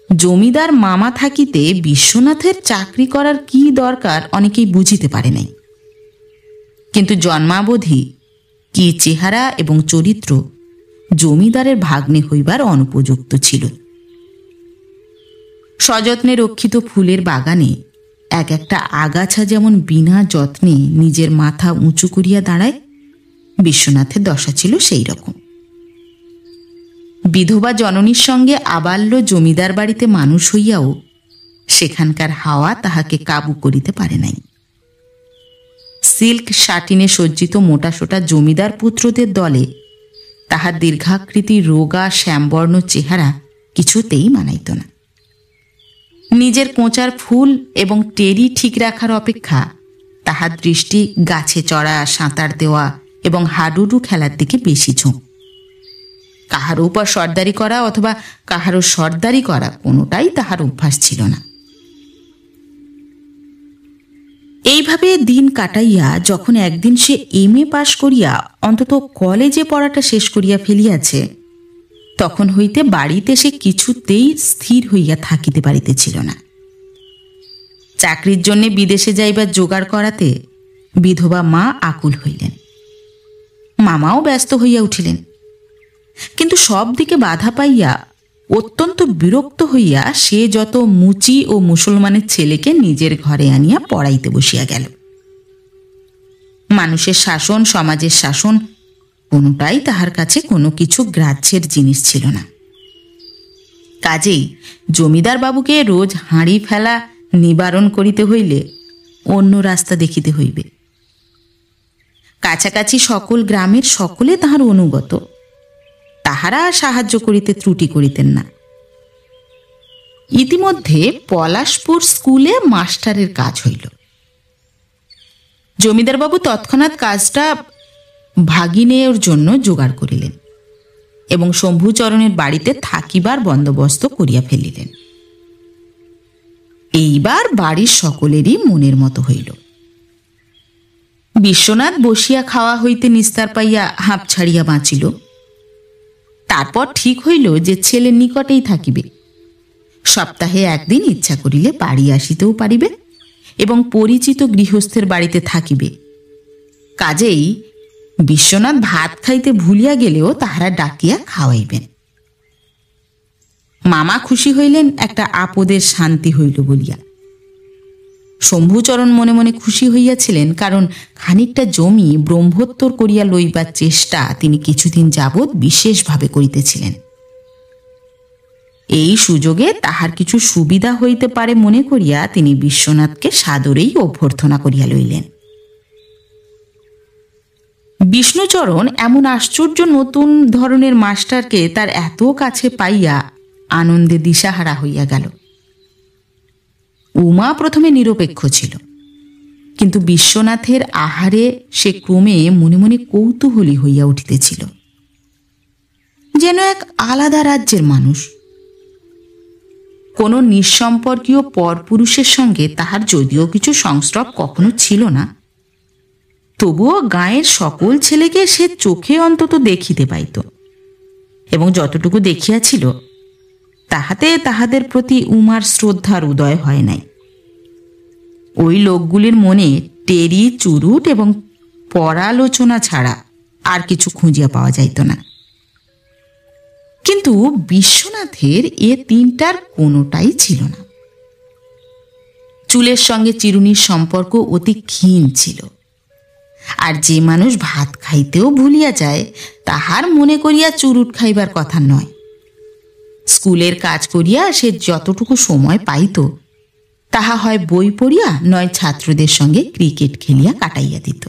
জমিদার মামা থাকিতে বিশ্বনাথের চাকরি করার কি দরকার অনেকেই বুঝিতে পারে নাই, কিন্তু জন্মাবধি কি চেহারা এবং চরিত্র জমিদারের ভাগ্নে হইবার অনুপযুক্ত ছিল। সযত্নে রক্ষিত ফুলের বাগানে এক একটা আগাছা যেমন বিনা যত্নে নিজের মাথা উঁচু করিয়া দাঁড়ায়, বিশ্বনাথের দশা ছিল সেই রকম। বিধবা জননীর সঙ্গে আবাল্য জমিদার বাড়িতে মানুষ হইয়াও সেখানকার হাওয়া তাহাকে কাবু করিতে পারে নাই। সিল্ক শাটিনে সজ্জিত মোটাসোটা জমিদার পুত্রদের দলে তাহার দীর্ঘাকৃতি রোগা শ্যামবর্ণ চেহারা কিছুতেই মানাইত না। নিজের কোঁচার ফুল এবং টেরি ঠিক রাখার অপেক্ষা তাহার দৃষ্টি গাছে চড়া, সাঁতার দেওয়া এবং হাডুডু খেলার দিকে বেশি ঝোঁক। কাহারও উপর সর্দারি করা অথবা কাহারও সর্দারি করা কোনোটাই তাহার অভ্যাস ছিল না। এইভাবে দিন কাটাইয়া যখন একদিন সে MA পাশ করিয়া অন্তত কলেজে পড়াটা শেষ করিয়া ফেলিয়াছে, তখন হইতে বাড়িতে সে কিছুতেই স্থির হইয়া থাকিতে পারিতেছিল না। চাকরির জন্যে বিদেশে যাইবার জোগাড় করাতে বিধবা মা আকুল হইলেন, মামাও ব্যস্ত হইয়া উঠিলেন। কিন্তু সব দিকে বাধা পাইয়া অত্যন্ত বিরক্ত হইয়া সে যত মুচি ও মুসলমানের ছেলেকে নিজের ঘরে আনিয়া পড়াইতে বসিয়া গেল। মানুষের শাসন, সমাজের শাসন কোনোটাই তাহার কাছে কোনো কিছু গ্রাহ্যের জিনিস ছিল না। কাজেই জমিদার বাবুকে রোজ হাঁড়ি ফেলা নিবারণ করিতে হইলে অন্য রাস্তা দেখিতে হইবে। কাছাকাছি সকল গ্রামের সকলে তাহার অনুগত, তাহারা সাহায্য করিতে ত্রুটি করিতেন না। ইতিমধ্যে পলাশপুর স্কুলে মাস্টারের কাজ হইল। জমিদারবাবু তৎক্ষণাৎ কাজটা ভাগিনেয়ের জন্য জোগাড় করিলেন এবং শম্ভুচরণের বাড়িতে থাকিবার বন্দোবস্ত করিয়া ফেলিলেন। এইবার বাড়ির সকলেরই মনের মতো হইল। বিশ্বনাথ বসিয়া খাওয়া হইতে নিস্তার পাইয়া হাঁপ ছাড়িয়া বাঁচিল। তারপর ঠিক হইল যে ছেলের নিকটেই থাকিবে। সপ্তাহে একদিন ইচ্ছা করিলে বাড়ি আসিতেও পারিবে এবং পরিচিত গৃহস্থের বাড়িতে থাকিবে। কাজেই বিশ্বনাথ ভাত খাইতে ভুলিয়া গেলেও তাহারা ডাকিয়া খাওয়াইবেন। মামা খুশি হইলেন একটা আপদের শান্তি হইল বলিয়া। শম্ভুচরণ মনে মনে খুশি হইয়াছিলেন, কারণ খানিকটা জমি ব্রহ্মোত্তর করিয়া লইবার চেষ্টা তিনি কিছুদিন যাবৎ বিশেষভাবে করিতেছিলেন। এই সুযোগে তাহার কিছু সুবিধা হইতে পারে মনে করিয়া তিনি বিশ্বনাথকে সাদরেই অভ্যর্থনা করিয়া লইলেন। বিষ্ণুচরণ এমন আশ্চর্য নতুন ধরনের মাস্টারকে তার এত কাছে পাইয়া আনন্দে দিশাহারা হইয়া গেল। উমা প্রথমে নিরপেক্ষ ছিল, কিন্তু বিশ্বনাথের আহারে সে ক্রমে মনে মনে কৌতূহলী হইয়া উঠিতেছিল, যেন এক আলাদা রাজ্যের মানুষ। কোনো নিঃসম্পর্কীয় পরপুরুষের সঙ্গে তাহার যদিও কিছু সংস্রব কখনো ছিল না, তবুও গাঁয়ের সকল ছেলেকে সে চোখে অন্তত দেখিতে পাইত, এবং যতটুকু দেখিয়াছিল তাহাতে তাহাদের প্রতি উমার শ্রদ্ধার উদয় হয় নাই। ওই লোকগুলির মনে টেরি, চুরুট এবং পরালোচনা ছাড়া আর কিছু খুঁজিয়া পাওয়া যাইত না। কিন্তু বিশ্বনাথের এ তিনটার কোনোটাই ছিল না। চুলের সঙ্গে চিরুনির সম্পর্ক অতি ক্ষীণ ছিল, আর যে মানুষ ভাত খাইতেও ভুলিয়া যায় তাহার মনে করিয়া চুরুট খাইবার কথা নয়। স্কুলের কাজ করিয়া সে যতটুকু সময় পাইত তাহা হয় বই পড়িয়া, নয় ছাত্রদের সঙ্গে ক্রিকেট খেলিয়া কাটাইয়া দিত।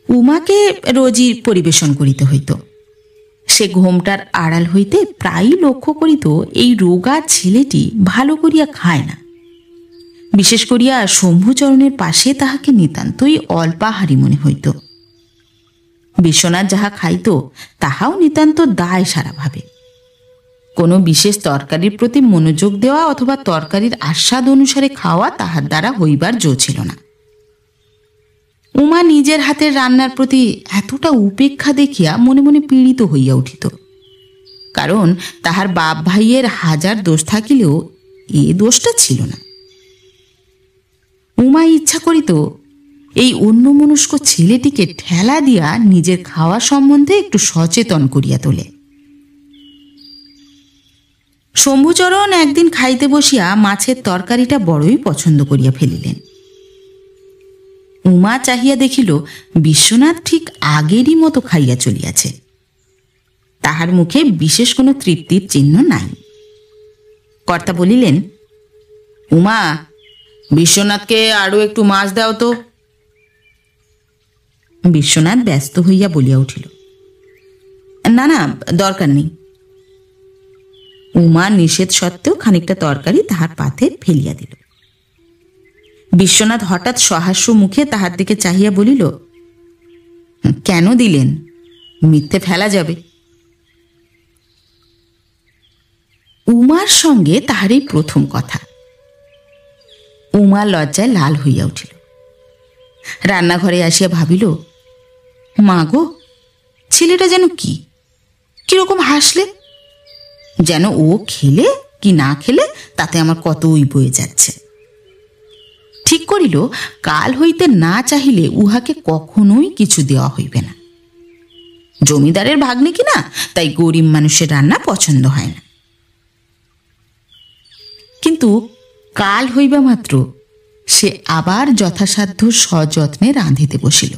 উমাকে রোজই পরিবেশন করিতে হইত। সে ঘোমটার আড়াল হইতে প্রায়ই লক্ষ্য করিত এই রোগা ছেলেটি ভালো করিয়া খায় না। বিশেষ করিয়া শম্ভুচরণের পাশে তাহাকে নিতান্তই অল্পাহারী মনে হইত। বিশ্বনাথ যাহা খাইত তাহাও নিতান্ত দায় সারা ভাবে। কোনো বিশেষ তরকারির প্রতি মনোযোগ দেওয়া অথবা তরকারির আস্বাদ অনুসারে খাওয়া তাহার দ্বারা হইবার জো ছিল না। উমা নিজের হাতের রান্নার প্রতি এতটা উপেক্ষা দেখিয়া মনে মনে পীড়িত হইয়া উঠিত, কারণ তাহার বাপ ভাইয়ের হাজার দোষ থাকিলেও এ দোষটা ছিল না। উমা ইচ্ছা করিত এই অন্যমনস্ক ছেলেটিকে ঠেলা দিয়া নিজের খাওয়া সম্বন্ধে একটু সচেতন করিয়া তোলে। শম্ভুচরণ একদিন খাইতে বসিয়া মাছের তরকারিটা বড়ই পছন্দ করিয়া ফেলিলেন। উমা চাহিয়া দেখিল বিশ্বনাথ ঠিক আগেরই মতো খাইয়া চলিয়াছে, তাহার মুখে বিশেষ কোনো তৃপ্তির চিহ্ন নাই। কর্তা বলিলেন, উমা, বিশ্বনাথকে আরো একটু মাছ দাও তো। বিশ্বনাথ ব্যস্ত হইয়া বলিয়া উঠিল, না না, দরকার নেই। উমা নিষেধ সত্ত্বেও খানিকটা তরকারি তাহার পাতে ফেলিয়া দিল। বিশ্বনাথ হঠাৎ সহাস্য মুখে তাহার দিকে চাহিয়া বলিল, কেন দিলেন? মিথ্যে ফেলা যাবে। উমার সঙ্গে তাহার এই প্রথম কথা। উমা লজ্জায় লাল হইয়া উঠিল। রান্নাঘরে আসিয়া ভাবিল, মা গো, ছেলেটা যেন কিরকম হাসলে, যেন ও খেলে কি না খেলে তাতে আমার কতই বয়ে যাচ্ছে। ঠিক করিল কাল হইতে না চাহিলে উহাকে কখনোই কিছু দেওয়া হইবে না। জমিদারের ভাগ্নে কিনা, তাই গরিব মানুষের রান্না পছন্দ হয় না। কিন্তু কাল হইবা মাত্র সে আবার যথাসাধ্য সযত্নে রাঁধিতে বসিল।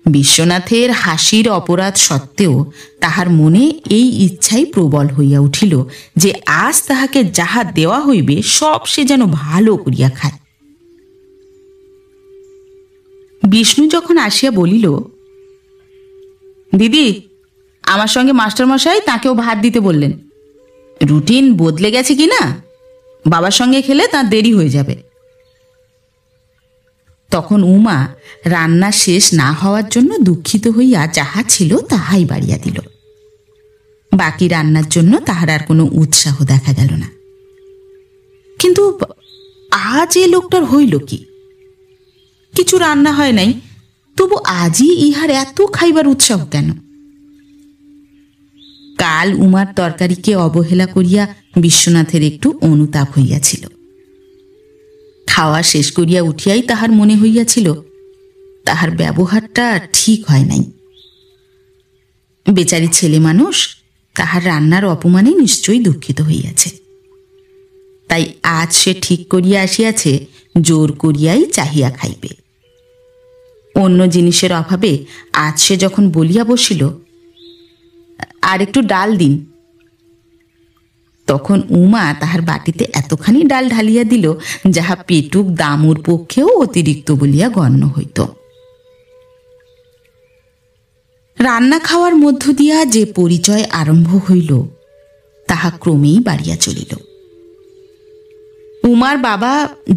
বিশ্বনাথের হাসির অপরাধ সত্ত্বেও তাহার মনে এই ইচ্ছাই প্রবল হইয়া উঠিল যে আজ তাহাকে যাহা দেওয়া হইবে সব সে যেন ভালো করিয়া খায়। বিষ্ণু যখন আসিয়া বলিল, দিদি, আমার সঙ্গে মাস্টারমশাই তাকেও ভাত দিতে বললেন, রুটিন বদলে গেছে কিনা, বাবার সঙ্গে খেলে তার দেরি হয়ে যাবে। তখন উমা রান্না শেষ না হওয়ার জন্য দুঃখিত হইয়া যাহা ছিল তাহাই বাড়িয়া দিল। বাকি রান্নার জন্য তাহার আর কোনো উৎসাহ দেখা গেল না। কিন্তু আজ এ লোকটার হইল কি? কিছু রান্না হয় নাই, তবু আজই ইহার এত খাইবার উৎসাহ কেন? কাল উমার তরকারিকে অবহেলা করিয়া বিশ্বনাথের একটু অনুতাপ হইয়াছিল। খাওয়া শেষ করিয়া উঠিয়াই তাহার মনে হইয়াছিল তাহার ব্যবহারটা ঠিক হয় নাই। বেচারি ছেলে মানুষ তাহার রান্নার অপমানে নিশ্চয়ই দুঃখিত হইয়াছে। তাই আজ সে ঠিক করিয়া আসিয়াছে জোর করিয়াই চাহিয়া খাইবে। অন্য জিনিসের অভাবে আজ সে যখন বলিয়া বসিল, আর একটু ডাল দিন, তখন উমা তাহার বাটিতে এতখানি ডাল ঢালিয়া দিল যাহা পেটুক দামুর পক্ষেও অতিরিক্ত বলিয়া গণ্য হইত। রান্না খাওয়ার মধ্য দিয়া যে পরিচয় আরম্ভ হইল তাহা ক্রমেই বাড়িয়া চলিল। উমার বাবা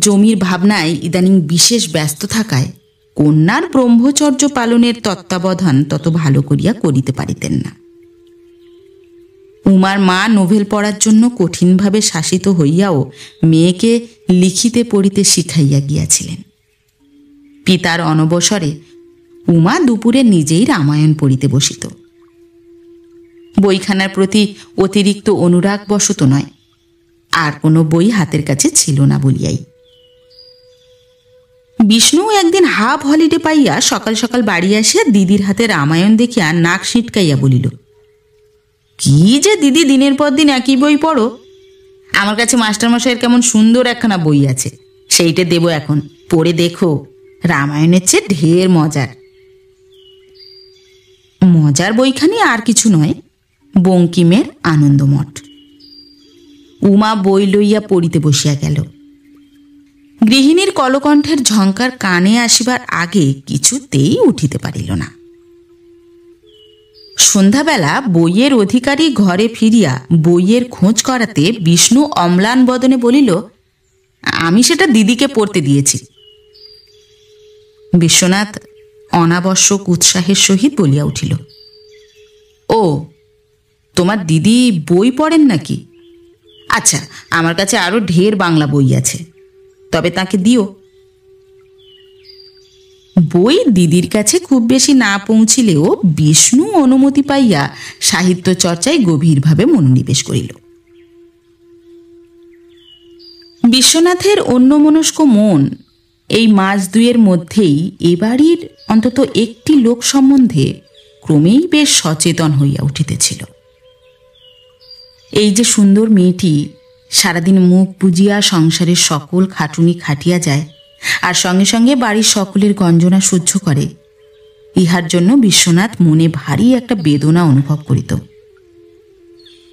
জমির ভাবনায় ইদানিং বিশেষ ব্যস্ত থাকায় কন্যার ব্রহ্মচর্য পালনের তত্ত্বাবধান তত ভালো করিয়া করিতে পারিতেন না। উমার মা নোভেল পড়ার জন্য কঠিনভাবে শাসিত হইয়াও মেয়েকে লিখিতে পড়িতে শিখাইয়া গিয়াছিলেন। পিতার অনবসরে উমা দুপুরে নিজেই রামায়ণ পড়িতে বসিত। বইখানার প্রতি অতিরিক্ত অনুরাগ বশত নয়, আর কোনো বই হাতের কাছে ছিল না বলিয়াই। বিষ্ণু একদিন হাফ হলিডে পাইয়া সকাল সকাল বাড়ি আসিয়া দিদির হাতে রামায়ণ দেখিয়া নাক সিটকাইয়া বলিল, কি যে দিদি দিনের পর দিন একই বই পড়ো। আমার কাছে মাস্টারমশাইয়ের কেমন সুন্দর একখানা বই আছে, সেইটা দেব এখন, পড়ে দেখো, রামায়ণের চেয়ে ঢের মজার। মজার বইখানি আর কিছু নয়, বঙ্কিমের আনন্দমঠ। উমা বই লইয়া পড়িতে বসিয়া গেল। গৃহিণীর কলকণ্ঠের ঝঙ্কার কানে আসিবার আগে কিছুতেই উঠিতে পারিল না। সন্ধ্যাবেলা বইয়ের অধিকারী ঘরে ফিরিয়া বইয়ের খোঁজ করাতে বিষ্ণু অম্লান বদনে বলিল, আমি সেটা দিদিকে পড়তে দিয়েছি। বিশ্বনাথ অনাবশ্যক উৎসাহের সহিত বলিয়া উঠিল, ও, তোমার দিদি বই পড়েন নাকি? আচ্ছা, আমার কাছে আরো ঢের বাংলা বই আছে, তবে তাকে দিও। বই দিদির কাছে খুব বেশি না পৌঁছিলেও বিষ্ণু অনুমতি পাইয়া সাহিত্য চর্চায় গভীরভাবে মনোনিবেশ করিল। বিশ্বনাথের অন্যমনস্ক মন এই মাস দুয়ের মধ্যেই এ বাড়ির অন্তত একটি লোক সম্বন্ধে ক্রমেই বেশ সচেতন হইয়া উঠিতেছিল। এই যে সুন্দর মেয়েটি সারাদিন মুখ বুজিয়া সংসারের সকল খাটুনি খাটিয়া যায় আর সঙ্গে সঙ্গে বাড়ির সকলের গঞ্জনা সহ্য করে, ইহার জন্য বিশ্বনাথ মনে ভারী একটা বেদনা অনুভব করিত।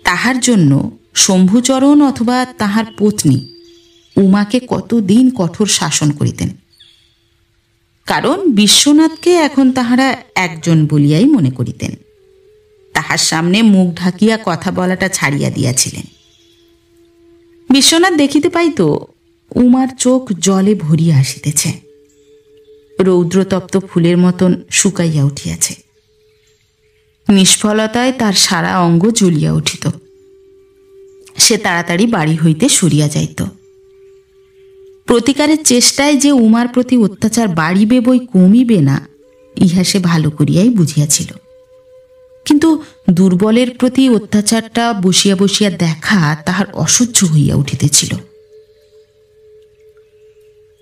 তাহার জন্য শম্ভুচরণ অথবা তাহার পত্নী উমাকে কতদিন কঠোর শাসন করিতেন, কারণ বিশ্বনাথকে এখন তাহারা একজন বলিয়াই মনে করিতেন। তাহার সামনে মুখ ঢাকিয়া কথা বলাটা ছাড়িয়া দিয়াছিলেন। বিশ্বনাথ দেখিতে পাইত উমার চোখ জলে ভরিয়া আসিতেছে, রৌদ্রতপ্ত ফুলের মতন শুকাইয়া উঠিয়াছে। নিষ্ফলতায় তার সারা অঙ্গ জ্বলিয়া উঠিত। সে তাড়াতাড়ি বাড়ি হইতে সরিয়া যাইত। প্রতিকারের চেষ্টায় যে উমার প্রতি অত্যাচার বাড়িবে বই কমিবে না, ইহা সে ভালো করিয়াই বুঝিয়াছিল। কিন্তু দুর্বলের প্রতি অত্যাচারটা বসিয়া বসিয়া দেখা তাহার অসহ্য হইয়া উঠিতেছিল।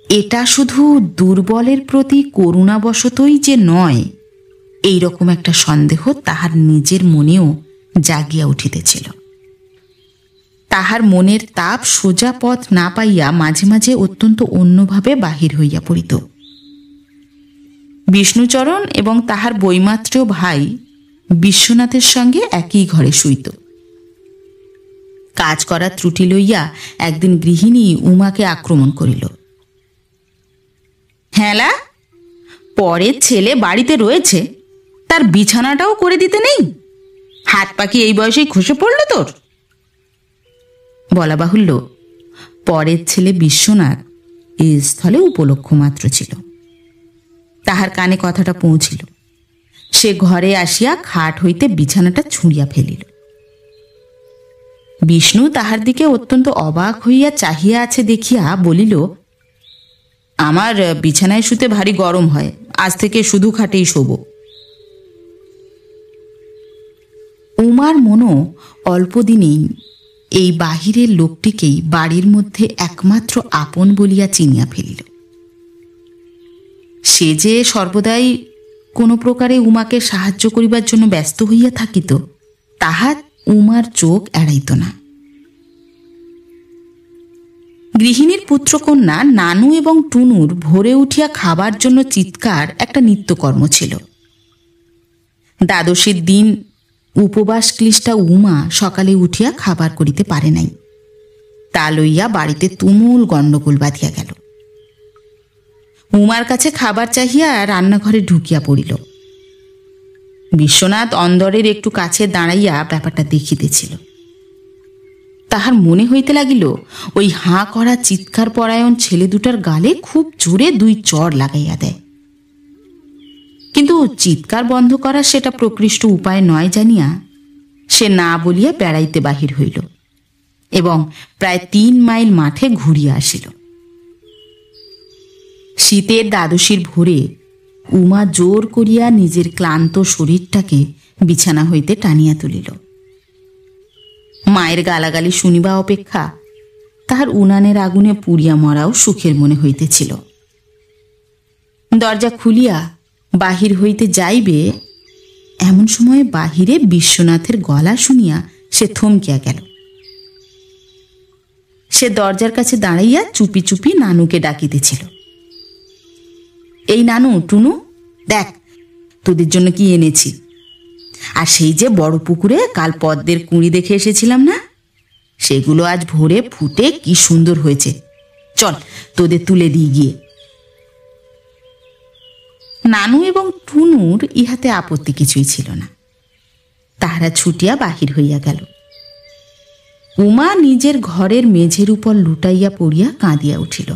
এটা শুধু দুর্বলের প্রতি করুণাবশতই যে নয়, এইরকম একটা সন্দেহ তাহার নিজের মনেও জাগিয়া উঠিতেছিল। তাহার মনের তাপ সোজা পথ না পাইয়া মাঝে মাঝে অত্যন্ত অন্যভাবে বাহির হইয়া পড়িত। বিষ্ণুচরণ এবং তাহার বৈমাত্রেয় ভাই বিশ্বনাথের সঙ্গে একই ঘরে শুইত। কাজ করার ত্রুটি লইয়া একদিন গৃহিণী উমাকে আক্রমণ করিল। হ্যাঁলা, পরের ছেলে বাড়িতে রয়েছে, তার বিছানাটাও করে দিতে নেই? হাত পাকি এই বয়সেই খসে পড়ল তোর? বলা বাহুল্য, পরের ছেলে বিশ্বনাথ এ স্থলে উপলক্ষ মাত্র ছিল। তাহার কানে কথাটা পৌঁছিল। সে ঘরে আসিয়া খাট হইতে বিছানাটা ছুঁড়িয়া ফেলিল। বিষ্ণু তাহার দিকে অত্যন্ত অবাক হইয়া চাহিয়া আছে দেখিয়া বলিল, আমার বিছানায় শুতে ভারী গরম হয়, আজ থেকে শুধু খাটেই শোব। উমার মনও অল্পদিনেই এই বাহিরের লোকটিকেই বাড়ির মধ্যে একমাত্র আপন বলিয়া চিনিয়া ফেলিল। সে যে সর্বদাই কোনো প্রকারে উমাকে সাহায্য করিবার জন্য ব্যস্ত হইয়া থাকিত, তাহা উমার চোখ এড়াইত না। গৃহিণীর পুত্রকন্যা নানু এবং টুনুর ভোরে উঠিয়া খাবার জন্য চিৎকার একটা নিত্যকর্ম ছিল। দ্বাদশীর দিন উপবাস ক্লিষ্টা উমা সকালে উঠিয়া খাবার করিতে পারে নাই। তা লইয়া বাড়িতে তুমুল গণ্ডগোল বাঁধিয়া গেল। উমার কাছে খাবার চাহিয়া রান্নাঘরে ঢুকিয়া পড়িল। বিশ্বনাথ অন্দরের একটু কাছে দাঁড়াইয়া ব্যাপারটা দেখিতেছিল। তাহার মনে হইতে লাগিল ওই হাঁ করা চিৎকার পরায়ণ ছেলে দুটার গালে খুব জোরে 2 চড় লাগাইয়া দেয়। কিন্তু চিৎকার বন্ধ করা সেটা প্রকৃষ্ট উপায় নয় জানিয়া সে না বলিয়া বেড়াইতে বাহির হইল এবং প্রায় 3 মাইল মাঠে ঘুরিয়া আসিল। শীতের দ্বাদশীর ভোরে উমা জোর করিয়া নিজের ক্লান্ত শরীরটাকে বিছানা হইতে টানিয়া তুলিল। মায়ের গালাগালি শুনিবা অপেক্ষা তাহার উনানের আগুনে পুড়িয়া মরাও সুখের মনে হইতেছিল। দরজা খুলিয়া বাহির হইতে যাইবে এমন সময়ে বাহিরে বিশ্বনাথের গলা শুনিয়া সে থমকিয়া গেল। সে দরজার কাছে দাঁড়াইয়া চুপি চুপি নানুকে ডাকিতেছিল। এই নানু, টুনু, দেখ তোদের জন্য কি এনেছি। আর সেই যে বড় পুকুরে কাল পদ্মের কুঁড়ি দেখে এসেছিলাম না, সেগুলো আজ ভোরে ফুটে কি সুন্দর হয়েছে, চল তোদের তুলে দিয়ে গিয়ে। নানু এবং টুনুর ইহাতে আপত্তি কিছুই ছিল না। তাহারা ছুটিয়া বাহির হইয়া গেল। উমা নিজের ঘরের মেঝের উপর লুটাইয়া পড়িয়া কাঁদিয়া উঠিল।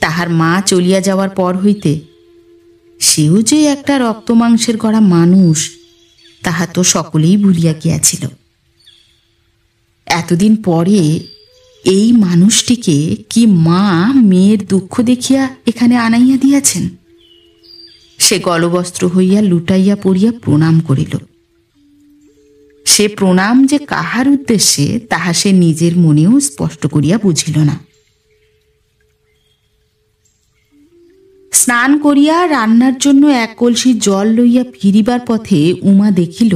তাহার মা চলিয়া যাওয়ার পর হইতে সেও যে একটা রক্ত মাংসের গড়া মানুষ তাহা তো সকলেই ভুলিয়া গিয়াছিল। এতদিন পরে এই মানুষটিকে কি মা মেয়ের দুঃখ দেখিয়া এখানে আনাইয়া দিয়াছেন। সে গলবস্ত্র হইয়া লুটাইয়া পড়িয়া প্রণাম করিল। সে প্রণাম যে কাহার উদ্দেশ্যে তাহা সে নিজের মনেও স্পষ্ট করিয়া বুঝিল না। স্নান করিয়া রান্নার জন্য 1 কলসি জল লইয়া ফিরিবার পথে উমা দেখিল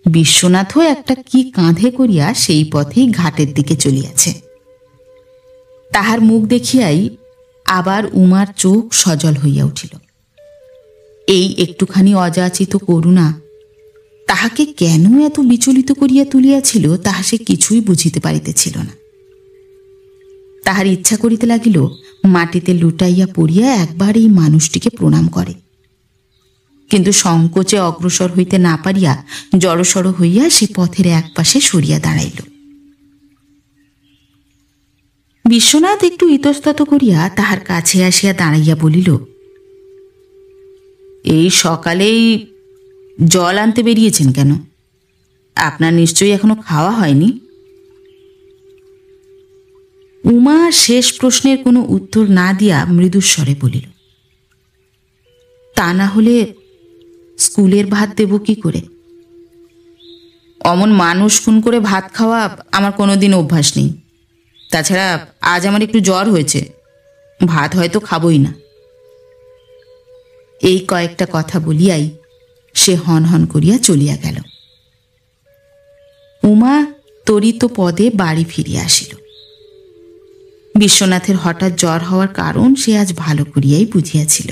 বিশ্বনাথও একটা কি কাঁধে করিয়া সেই পথেই ঘাটের দিকে চলিয়াছে। তাহার মুখ দেখিয়াই আবার উমার চোখ সজল হইয়া উঠিল। এই একটুখানি অযাচিত করুণা তাহাকে কেন এত বিচলিত করিয়া তুলিয়াছিল তাহা সে কিছুই বুঝিতে পারিতেছিল না। তাহার ইচ্ছা করিতে লাগিল মাটিতে লুটাইয়া পড়িয়া একবার এই মানুষটিকে প্রণাম করে, কিন্তু সংকোচে অগ্রসর হইতে না পারিয়া জড়সড় হইয়া সে পথের একপাশে সরিয়া দাঁড়াইল। বিশ্বনাথ একটু ইতস্তত করিয়া তাহার কাছে আসিয়া দাঁড়াইয়া বলিল, এই সকালেই জল আনতে বেরিয়েছেন কেন? আপনার নিশ্চয়ই এখনো খাওয়া হয়নি। উমা শেষ প্রশ্নের কোনো উত্তর না দিয়া মৃদুস্বরে বলিল, তা না হলে স্কুলের ভাত দেব কি করে? অমন মানুষ খুন করে ভাত খাওয়া আমার কোনোদিন অভ্যাস নেই। তাছাড়া আজ আমার একটু জ্বর হয়েছে, ভাত হয়তো খাবই না। এই কয়েকটা কথা বলিয়াই সে হন হন করিয়া চলিয়া গেল। উমা তরিত পদে বাড়ি ফিরিয়া আসিল। বিশ্বনাথের হঠাৎ জ্বর হওয়ার কারণ সে আজ ভালো করিয়াই বুঝিয়াছিল।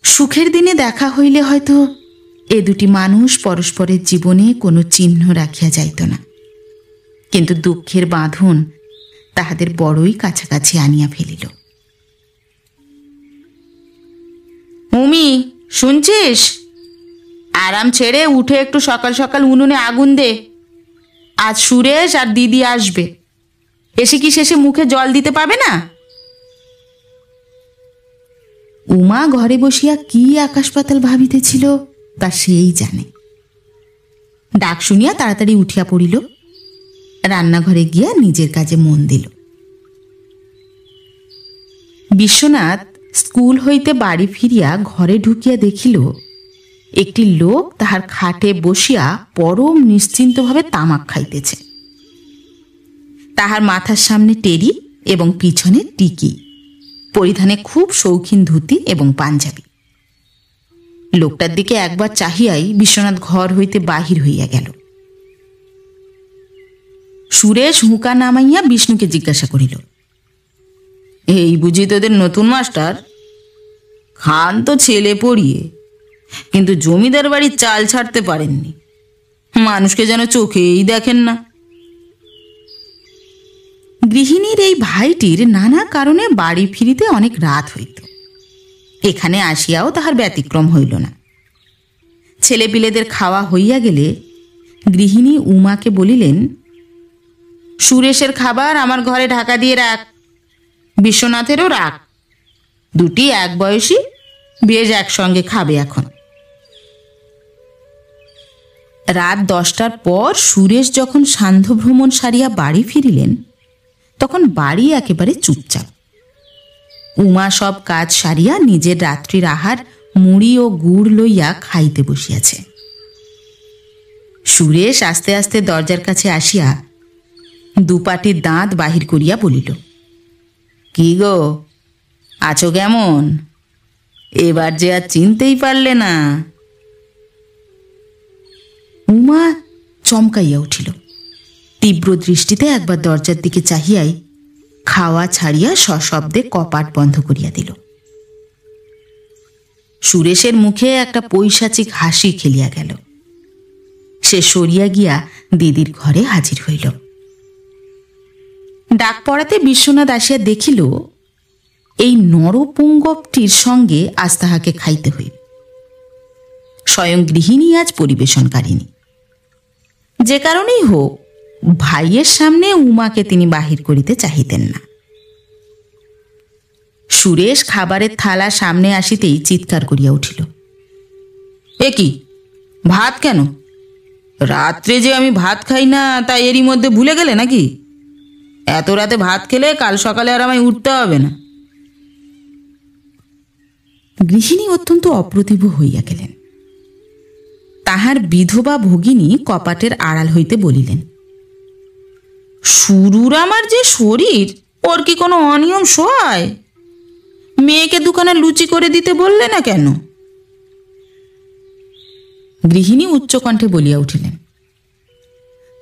সুখের দিনে দেখা হইলে হয়তো এ দুটি মানুষ পরস্পরের জীবনে কোনো চিহ্ন রাখিয়া যাইত না, কিন্তু দুঃখের বাঁধন তাহাদের বড়ই কাছাকাছি আনিয়া ফেলিল। উমি, শুনছিস? আরাম ছেড়ে উঠে একটু সকাল সকাল উনুনে আগুন দে। আজ সুরেশ আর দিদি আসবে, এসে কি শেষে মুখে জল দিতে পাবে না? উমা ঘরে বসিয়া কি আকাশ পাতাল ভাবিতেছিল তা সেই জানে। ডাক শুনিয়া তাড়াতাড়ি উঠিয়া পড়িল, রান্নাঘরে গিয়া নিজের কাজে মন দিল। বিশ্বনাথ স্কুল হইতে বাড়ি ফিরিয়া ঘরে ঢুকিয়া দেখিল একটি লোক তাহার খাটে বসিয়া পরম নিশ্চিন্তভাবে তামাক খাইতেছে। তাহার মাথার সামনে টেরি এবং পিছনে টিকি, পরিধানে খুব শৌখিন ধুতি এবং পাঞ্জাবি। লোকটার দিকে একবার চাহিয়াই বিশ্বনাথ ঘর হইতে বাহির হইয়া গেল। সুরেশ হুঁকা নামাইয়া বিষ্ণুকে জিজ্ঞাসা করিল, এই বুঝি তোদের নতুন মাস্টার? খান তো ছেলে পড়িয়ে, কিন্তু জমিদার বাড়ির চাল ছাড়তে পারেননি। মানুষকে যেন চোখেই দেখেন না। গৃহিণীর এই ভাইটির নানা কারণে বাড়ি ফিরিতে অনেক রাত হইত। এখানে আসিয়াও তাহার ব্যতিক্রম হইল না। ছেলেপিলেদের খাওয়া হইয়া গেলে গৃহিণী উমাকে বলিলেন, সুরেশের খাবার আমার ঘরে ঢাকা দিয়ে রাখ, বিশ্বনাথেরও রাখ, দুটি এক বয়সী, বেশ একসঙ্গে খাবে এখন। রাত 10টার পর সুরেশ যখন সান্ধ্য ভ্রমণ সারিয়া বাড়ি ফিরিলেন, তখন বাড়ি একেবারে চুপচাপ। উমা সব কাজ সারিয়া নিজের রাত্রির আহার মুড়ি ও গুড় লইয়া খাইতে বসিয়াছে। সুরেশ আস্তে আস্তে দরজার কাছে আসিয়া দুপাটির দাঁত বাহির করিয়া বলিল, কি গো, আছো কেমন? এবার যে আর চিনতেই পারলে না। উমা চমকাইয়া উঠিল। তীব্র দৃষ্টিতে একবার দরজার দিকে চাহিয়াই খাওয়া ছাড়িয়া সশব্দে কপাট বন্ধ করিয়া দিল। সুরেশের মুখে একটা পৈশাচিক হাসি খেলিয়া গেল। সে সরিয়া গিয়া দিদির ঘরে হাজির হইল। ডাক পড়াতে বিশ্বনাথ আসিয়া দেখিল, এই নরপুঙ্গবটির সঙ্গে আজ তাহাকে খাইতে হইবে। স্বয়ং গৃহিণী আজ পরিবেশনকারিণী। যে কারণেই হোক, ভাইয়ের সামনে উমাকে তিনি বাহির করিতে চাহিতেন না। সুরেশ খাবারের থালা সামনে আসিতেই চিৎকার করিয়া উঠিল, এ কি, ভাত কেন? রাত্রে যে আমি ভাত খাই না, তাই এরই মধ্যে ভুলে গেলে নাকি? এত রাতে ভাত খেলে কাল সকালে আর আমায় উঠতে হবে না। গৃহিণী অত্যন্ত অপ্রতিভ হইয়া গেলেন। তাহার বিধবা ভগিনী কপাটের আড়াল হইতে বলিলেন, শুরুর আমার যে শরীর, ওর কি কোনো অনিয়ম সয়? মেয়েকে দুখানা লুচি করে দিতে বললে না কেন? গৃহিণী উচ্চকণ্ঠে বলিয়া উঠিলেন,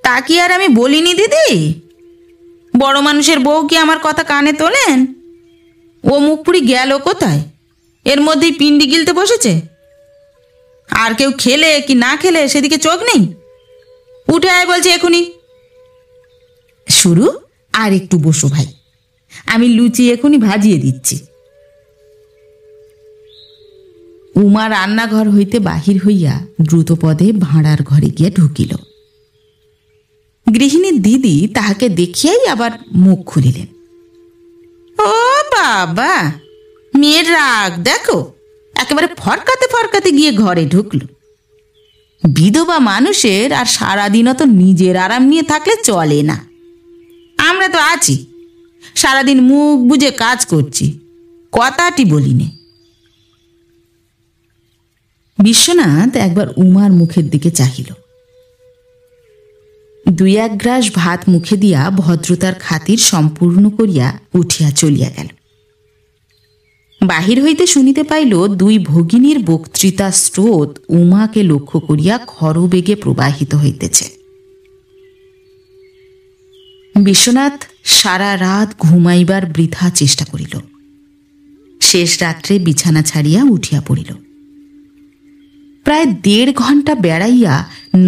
তা কি আর আমি বলিনি দিদি? বড় মানুষের বউ কি আমার কথা কানে তোলেন? ও মুখ পুরি গেল কোথায়? এর মধ্যেই পিণ্ডি গিলতে বসেছে। আর কেউ খেলে কি না খেলে সেদিকে চোখ নেই? উঠে আয় বলছে এখুনি। শুরু, আর একটু বসো ভাই, আমি লুচি এখুনি ভাজিয়ে দিচ্ছি। উমা রান্নাঘর হইতে বাহির হইয়া দ্রুতপদে ভাঁড়ার ঘরে গিয়া ঢুকিল। গৃহিণীর দিদি তাহাকে দেখিয়াই আবার মুখ খুলিলেন, ও বাবা, মেয়ের রাগ দেখো, একেবারে ফরকাতে ফরকাতে গিয়ে ঘরে ঢুকল। বিধবা মানুষের আর সারাদিনও তো নিজের আরাম নিয়ে থাকলে চলে না। আমরা তো আছি, সারাদিন মুখ বুজে কাজ করছি, কথাটি বলিনে। বিশ্বনাথ একবার উমার মুখের দিকে চাহিল। 2-1 গ্রাস ভাত মুখে দিয়া ভদ্রতার খাতির সম্পূর্ণ করিয়া উঠিয়া চলিয়া গেল। বাহির হইতে শুনিতে পাইল, 2 ভগিনীর বক্তৃতা স্রোত উমাকে লক্ষ্য করিয়া খরবেগে প্রবাহিত হইতেছে। বিশ্বনাথ সারা রাত ঘুমাইবার বৃথা চেষ্টা করিল। শেষ রাত্রে বিছানা ছাড়িয়া উঠিয়া পড়িল। প্রায় 1.5 ঘণ্টা বেড়াইয়া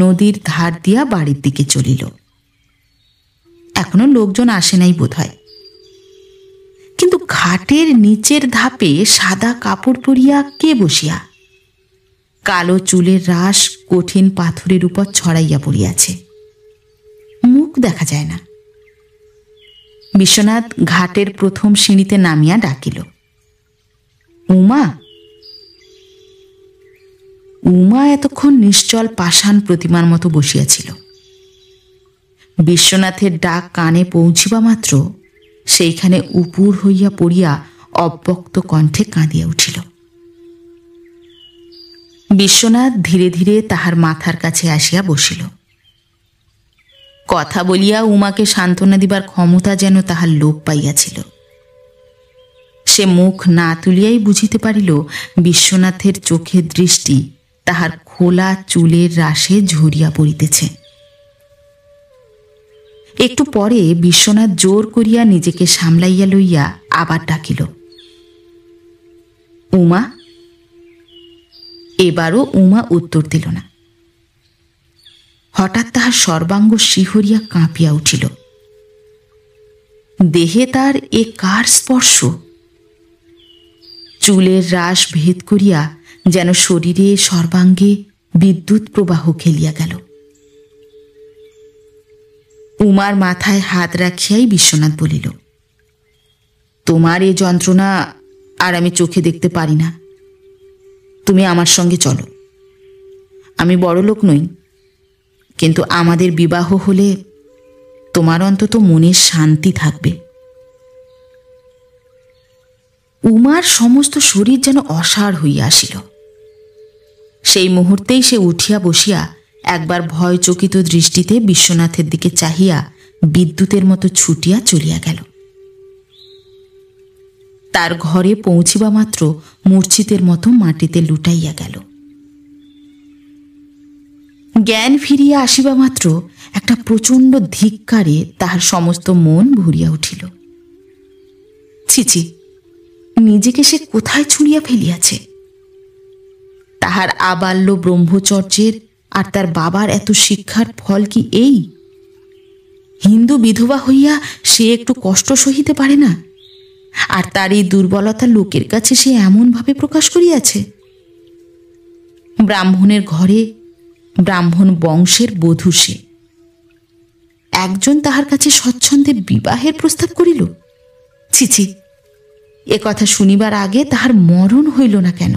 নদীর ধার দিয়া বাড়ির দিকে চলিল। এখনো লোকজন আসে নাই বোধ হয়। কিন্তু ঘাটের নিচের ধাপে সাদা কাপড় পরিয়া কে বসিয়া? কালো চুলের রাশ কঠিন পাথরের উপর ছড়াইয়া পড়িয়াছে, মুখ দেখা যায় না। বিশ্বনাথ ঘাটের প্রথম সিঁড়িতে নামিয়া ডাকিল, উমা। উমা এতক্ষণ নিশ্চল পাষাণ প্রতিমার মতো বসিয়াছিল। বিশ্বনাথের ডাক কানে পৌঁছিবা মাত্র সেইখানে উপুর হইয়া পড়িয়া অব্যক্ত কণ্ঠে কাঁদিয়া উঠিল। বিশ্বনাথ ধীরে ধীরে তাহার মাথার কাছে আসিয়া বসিল। কথা বলিয়া উমাকে সান্ত্বনা দিবার ক্ষমতা যেন তাহার লোপ পাইয়াছিল। সে মুখ না তুলিয়াই বুঝিতে পারিল বিশ্বনাথের চোখের দৃষ্টি তাহার খোলা চুলের রাশে ঝরিয়া পড়িতেছে। একটু পরে বিশ্বনাথ জোর করিয়া নিজেকে সামলাইয়া লইয়া আবার ডাকিল, উমা। এবারও উমা উত্তর দিল না। হঠাৎ তাহার সর্বাঙ্গ শিহরিয়া কাঁপিয়া উঠিল। দেহে তার এ কার স্পর্শ? চুলের রাশ ভেদ করিয়া যেন শরীরে সর্বাঙ্গে বিদ্যুৎ প্রবাহ খেলিয়া গেল। উমার মাথায় হাত রাখিয়াই বিশ্বনাথ বলিল, তোমার এ যন্ত্রণা আর আমি চোখে দেখতে পারি না। তুমি আমার সঙ্গে চলো। আমি বড়লোক নই, কিন্তু আমাদের বিবাহ হলে তোমার অন্তত মনের শান্তি থাকবে। উমার সমস্ত শরীর যেন অসাড় হইয়া আসিল। সেই মুহূর্তেই সে উঠিয়া বসিয়া একবার ভয়চকিত দৃষ্টিতে বিশ্বনাথের দিকে চাহিয়া বিদ্যুতের মতো ছুটিয়া চলিয়া গেল। তার ঘরে পৌঁছিবা মাত্র মূর্ছিতের মতো মাটিতে লুটাইয়া গেল। জ্ঞান ফিরিয়া আসিবা মাত্র একটা প্রচণ্ড ধিক্কারে তাহার সমস্ত মন ভরিয়া উঠিল। ছিছি, নিজেকে সে কোথায় ছুঁড়িয়া ফেলিয়াছে? তাহার আবাল্য ব্রহ্মচর্যের আর তার বাবার এত শিক্ষার ফল কি এই? হিন্দু বিধবা হইয়া সে একটু কষ্ট সহিতে পারে না, আর তার এই দুর্বলতা লোকের কাছে সে এমনভাবে প্রকাশ করিয়াছে। ব্রাহ্মণের ঘরে ব্রাহ্মণ বংশের বধূ সে, একজন তাহার কাছে স্বচ্ছন্দে বিবাহের প্রস্তাব করিল। ছিছি, এ কথা শুনিবার আগে তাহার মরণ হইল না কেন?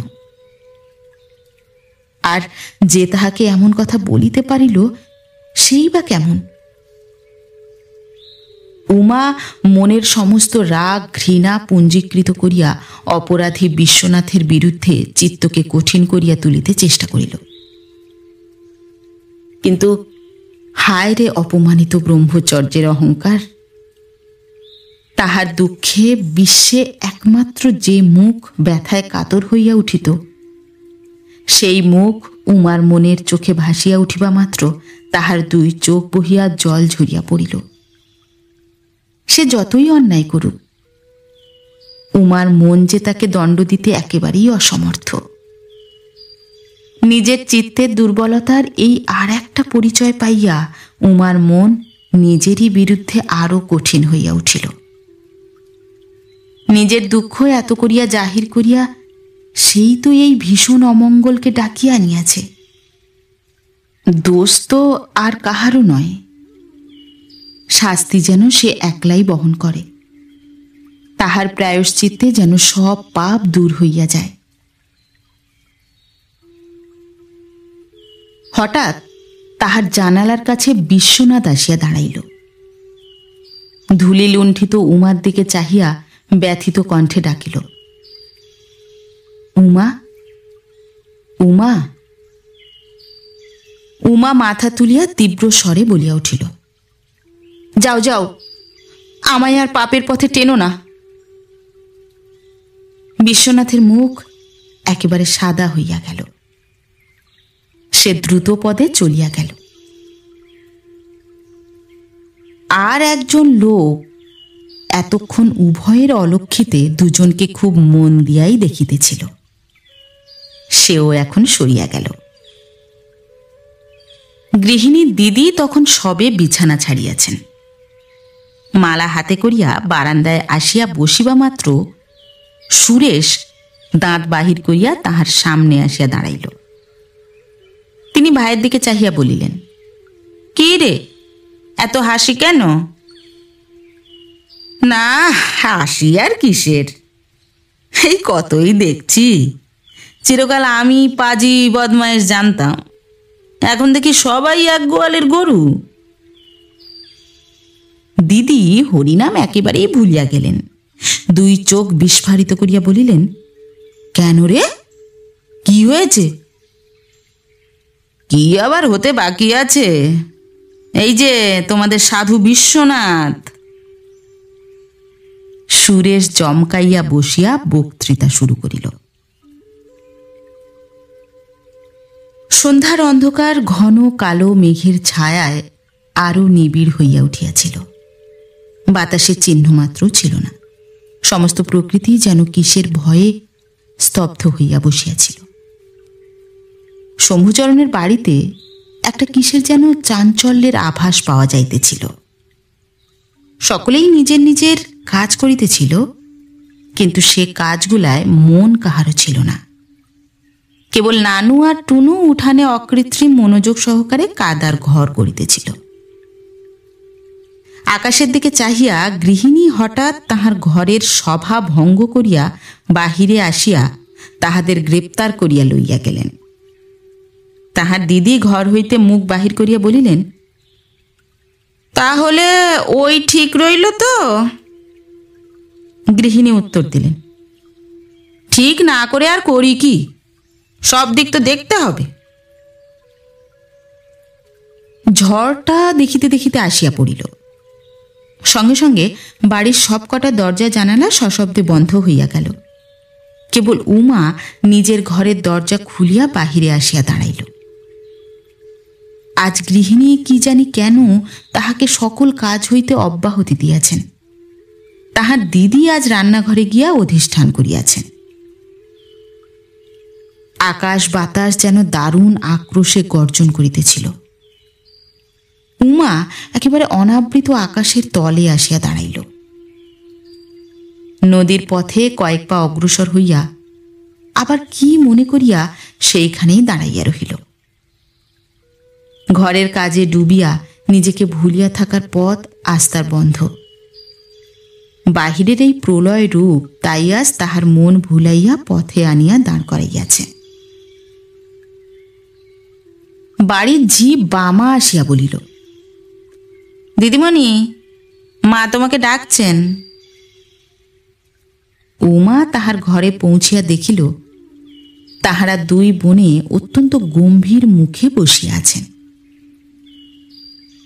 আর যে তাহাকে এমন কথা বলিতে পারিল সেই বা কেমন? উমা মনের সমস্ত রাগ ঘৃণা পুঞ্জীকৃত করিয়া অপরাধী বিশ্বনাথের বিরুদ্ধে চিত্তকে কঠিন করিয়া তুলিতে চেষ্টা করিল। কিন্তু হায় রে অপমানিত ব্রহ্মচর্যের অহংকার! তাহার দুঃখে বিশ্বে একমাত্র যে মুখ ব্যথায় কাতর হইয়া উঠিত, সেই মুখ উমার মনের চোখে ভাসিয়া উঠিবা মাত্র তাহার দুই চোখ বহিয়া জল ঝরিয়া পড়িল। সে যতই অন্যায় করুক, উমার মন যে তাকে দণ্ড দিতে একেবারেই অসমর্থ। নিজের চিত্তের দুর্বলতার এই আর একটা পরিচয় পাইয়া উমার মন নিজেরই বিরুদ্ধে আরো কঠিন হইয়া উঠিল। নিজের দুঃখ এত করিয়া জাহির করিয়া সেই তো এই ভীষণ অমঙ্গলকে ডাকিয়া আনিয়াছে। দোষ তো আর কাহারও নয়, শাস্তি যেন সে একলাই বহন করে। তাহার প্রায়শ্চিত্তে যেন সব পাপ দূর হইয়া যায়। হঠাৎ তাহার জানালার কাছে বিশ্বনাথ আসিয়া দাঁড়াইল। ধূলি লুণ্ঠিত উমার দিকে চাহিয়া ব্যথিত কণ্ঠে ডাকিল, উমা, উমা। উমা মাথা তুলিয়া তীব্র স্বরে বলিয়া উঠিল, যাও যাও, আমায় আর পাপের পথে টেনো না। বিশ্বনাথের মুখ একেবারে সাদা হইয়া গেল। সে দ্রুত পদে চলিয়া গেল। আর একজন লোক এতক্ষণ উভয়ের অলক্ষিতে দুজনকে খুব মন দিয়াই দেখিতেছিল, সেও এখন সরিয়া গেল। গৃহিণী দিদি তখন সবে বিছানা ছাড়িয়াছেন। মালা হাতে করিয়া বারান্দায় আসিয়া বসিবা মাত্র সুরেশ দাঁত বাহির করিয়া তাহার সামনে আসিয়া দাঁড়াইল। তিনি ভাইয়ের দিকে চাহিয়া বলিলেন, কি রে, এত হাসি কেন? না, হাসি আর কিসের, এই কতই দেখছি। চিরকাল আমি পাজি বদমায়েশ জানতাম, এখন দেখি সবাই এক গোয়ালের গরু। দিদি হরিনাম একেবারেই ভুলিয়া গেলেন। দুই চোখ বিস্ফারিত করিয়া বলিলেন, কেন রে, কি হয়েছে? কি আবার হতে বাকি আছে? এই যে তোমাদের সাধু বিশ্বনাথ। সুরেশ জমকাইয়া বসিয়া বক্তৃতা শুরু করিল। সন্ধ্যার অন্ধকার ঘন কালো মেঘের ছায়ায় আরো নিবিড় হইয়া উঠিয়াছিল। বাতাসের চিহ্নমাত্র ছিল না। সমস্ত প্রকৃতি যেন কিসের ভয়ে স্তব্ধ হইয়া বসিয়াছিল। শম্ভুচরণের বাড়িতে একটা কিসের যেন চাঞ্চল্যের আভাস পাওয়া যাইতেছিল। সকলেই নিজের নিজের কাজ করিতেছিল, কিন্তু সে কাজগুলায় মন কাহারও ছিল না। কেবল নানু আর টুনু উঠানে অকৃত্রিম মনোযোগ সহকারে কাদার ঘর করিতেছিল। আকাশের দিকে চাহিয়া গৃহিণী হঠাৎ তাহার ঘরের সভা ভঙ্গ করিয়া বাহিরে আসিয়া তাহাদের গ্রেপ্তার করিয়া লইয়া গেলেন। তাহার দিদি ঘর হইতে মুখ বাহির করিয়া বলিলেন, তাহলে ওই ঠিক রইল তো? গৃহিণী উত্তর দিলেন, ঠিক না করে আর করি কি, সব দিক তো দেখতে হবে। ঝড়টা দেখিতে দেখিতে আসিয়া পড়িল। সঙ্গে সঙ্গে বাড়ির সব কটা দরজা জানালা সশব্দে বন্ধ হইয়া গেল। কেবল উমা নিজের ঘরের দরজা খুলিয়া বাহিরে আসিয়া দাঁড়াইল। আজ গৃহিণী কি জানি কেন তাহাকে সকল কাজ হইতে অব্যাহতি দিয়াছেন। তাহার দিদি আজ রান্নাঘরে গিয়া অধিষ্ঠান করিয়াছেন। আকাশ বাতাস যেন দারুণ আক্রোশে গর্জন করিতেছিল। উমা একেবারে অনাবৃত আকাশের তলে আসিয়া দাঁড়াইল। নদীর পথে কয়েক পা অগ্রসর হইয়া আবার কি মনে করিয়া সেইখানেই দাঁড়াইয়া রহিল। ঘরের কাজে ডুবিয়া নিজেকে ভুলিয়া থাকার পথ আজ তার বন্ধ। বাহিরের এই প্রলয় রূপ তাই আজ তাহার মন ভুলাইয়া পথে আনিয়া দাঁড় করাইয়াছে। বাড়ির ঝি বামা আসিয়া বলিল, দিদিমণি, মা তোমাকে ডাকছেন। উমা তাহার ঘরে পৌঁছিয়া দেখিল তাহারা দুই বোনে অত্যন্ত গম্ভীর মুখে বসিয়া আছেন।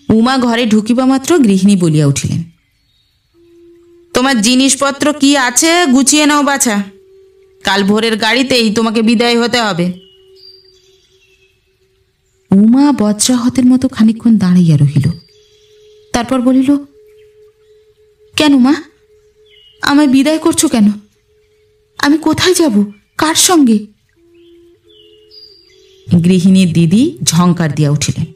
উমা ঘরে ঢুকিবা মাত্র গৃহিণী বলিয়া উঠিলেন, তোমার জিনিসপত্র কি আছে গুছিয়ে নাও বাছা, কাল ভোরের গাড়িতেই তোমাকে বিদায় হতে হবে। উমা বজ্রাহতের মতো খানিকক্ষণ দাঁড়াইয়া রহিল। তারপর বলিল, কেন মা, আমায় বিদায় করছো কেন? আমি কোথায় যাব, কার সঙ্গে? গৃহিণীর দিদি ঝংকার দিয়া উঠিলেন,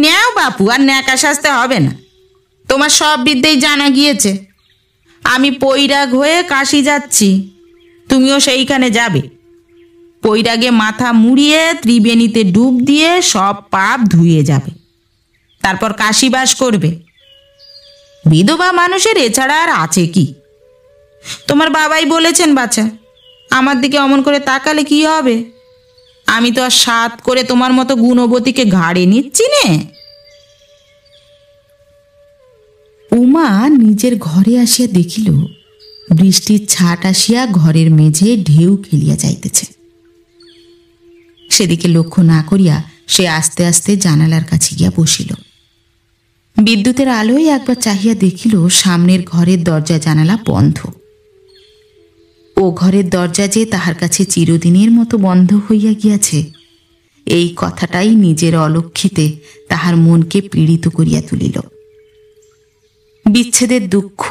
নেও বাপু, আর ন্যাকা সাজতে হবে না, তোমার সব বিদ্যেই জানা গিয়েছে। আমি পৈরাগ হয়ে কাশি যাচ্ছি, তুমিও সেইখানে যাবে। পৈরাগে মাথা মুড়িয়ে ত্রিবেণীতে ডুব দিয়ে সব পাপ ধুয়ে যাবে, তারপর কাশিবাস করবে। বিধবা মানুষের এছাড়া আর আছে কি? তোমার বাবাই বলেছেন বাছা, আমার দিকে অমন করে তাকালে কি হবে? আমি তো আর সাত করে তোমার মতো গুণবতীকে ঘাড়ে নিচ্ছি নে। উমা নিজের ঘরে আসিয়া দেখিল বৃষ্টির ছাট আসিয়া ঘরের মেঝে ঢেউ খেলিয়া যাইতেছে। সেদিকে লক্ষ্য না করিয়া সে আস্তে আস্তে জানালার কাছে গিয়া বসিল। বিদ্যুতের আলোয় একবার চাহিয়া দেখিল সামনের ঘরের দরজা জানালা বন্ধ। ও ঘরের দরজা যে তাহার কাছে চিরদিনের মতো বন্ধ হইয়া গিয়াছে, এই কথাটাই নিজের অলক্ষিতে তাহার মনকে পীড়িত করিয়া তুলিল। বিচ্ছেদের দুঃখ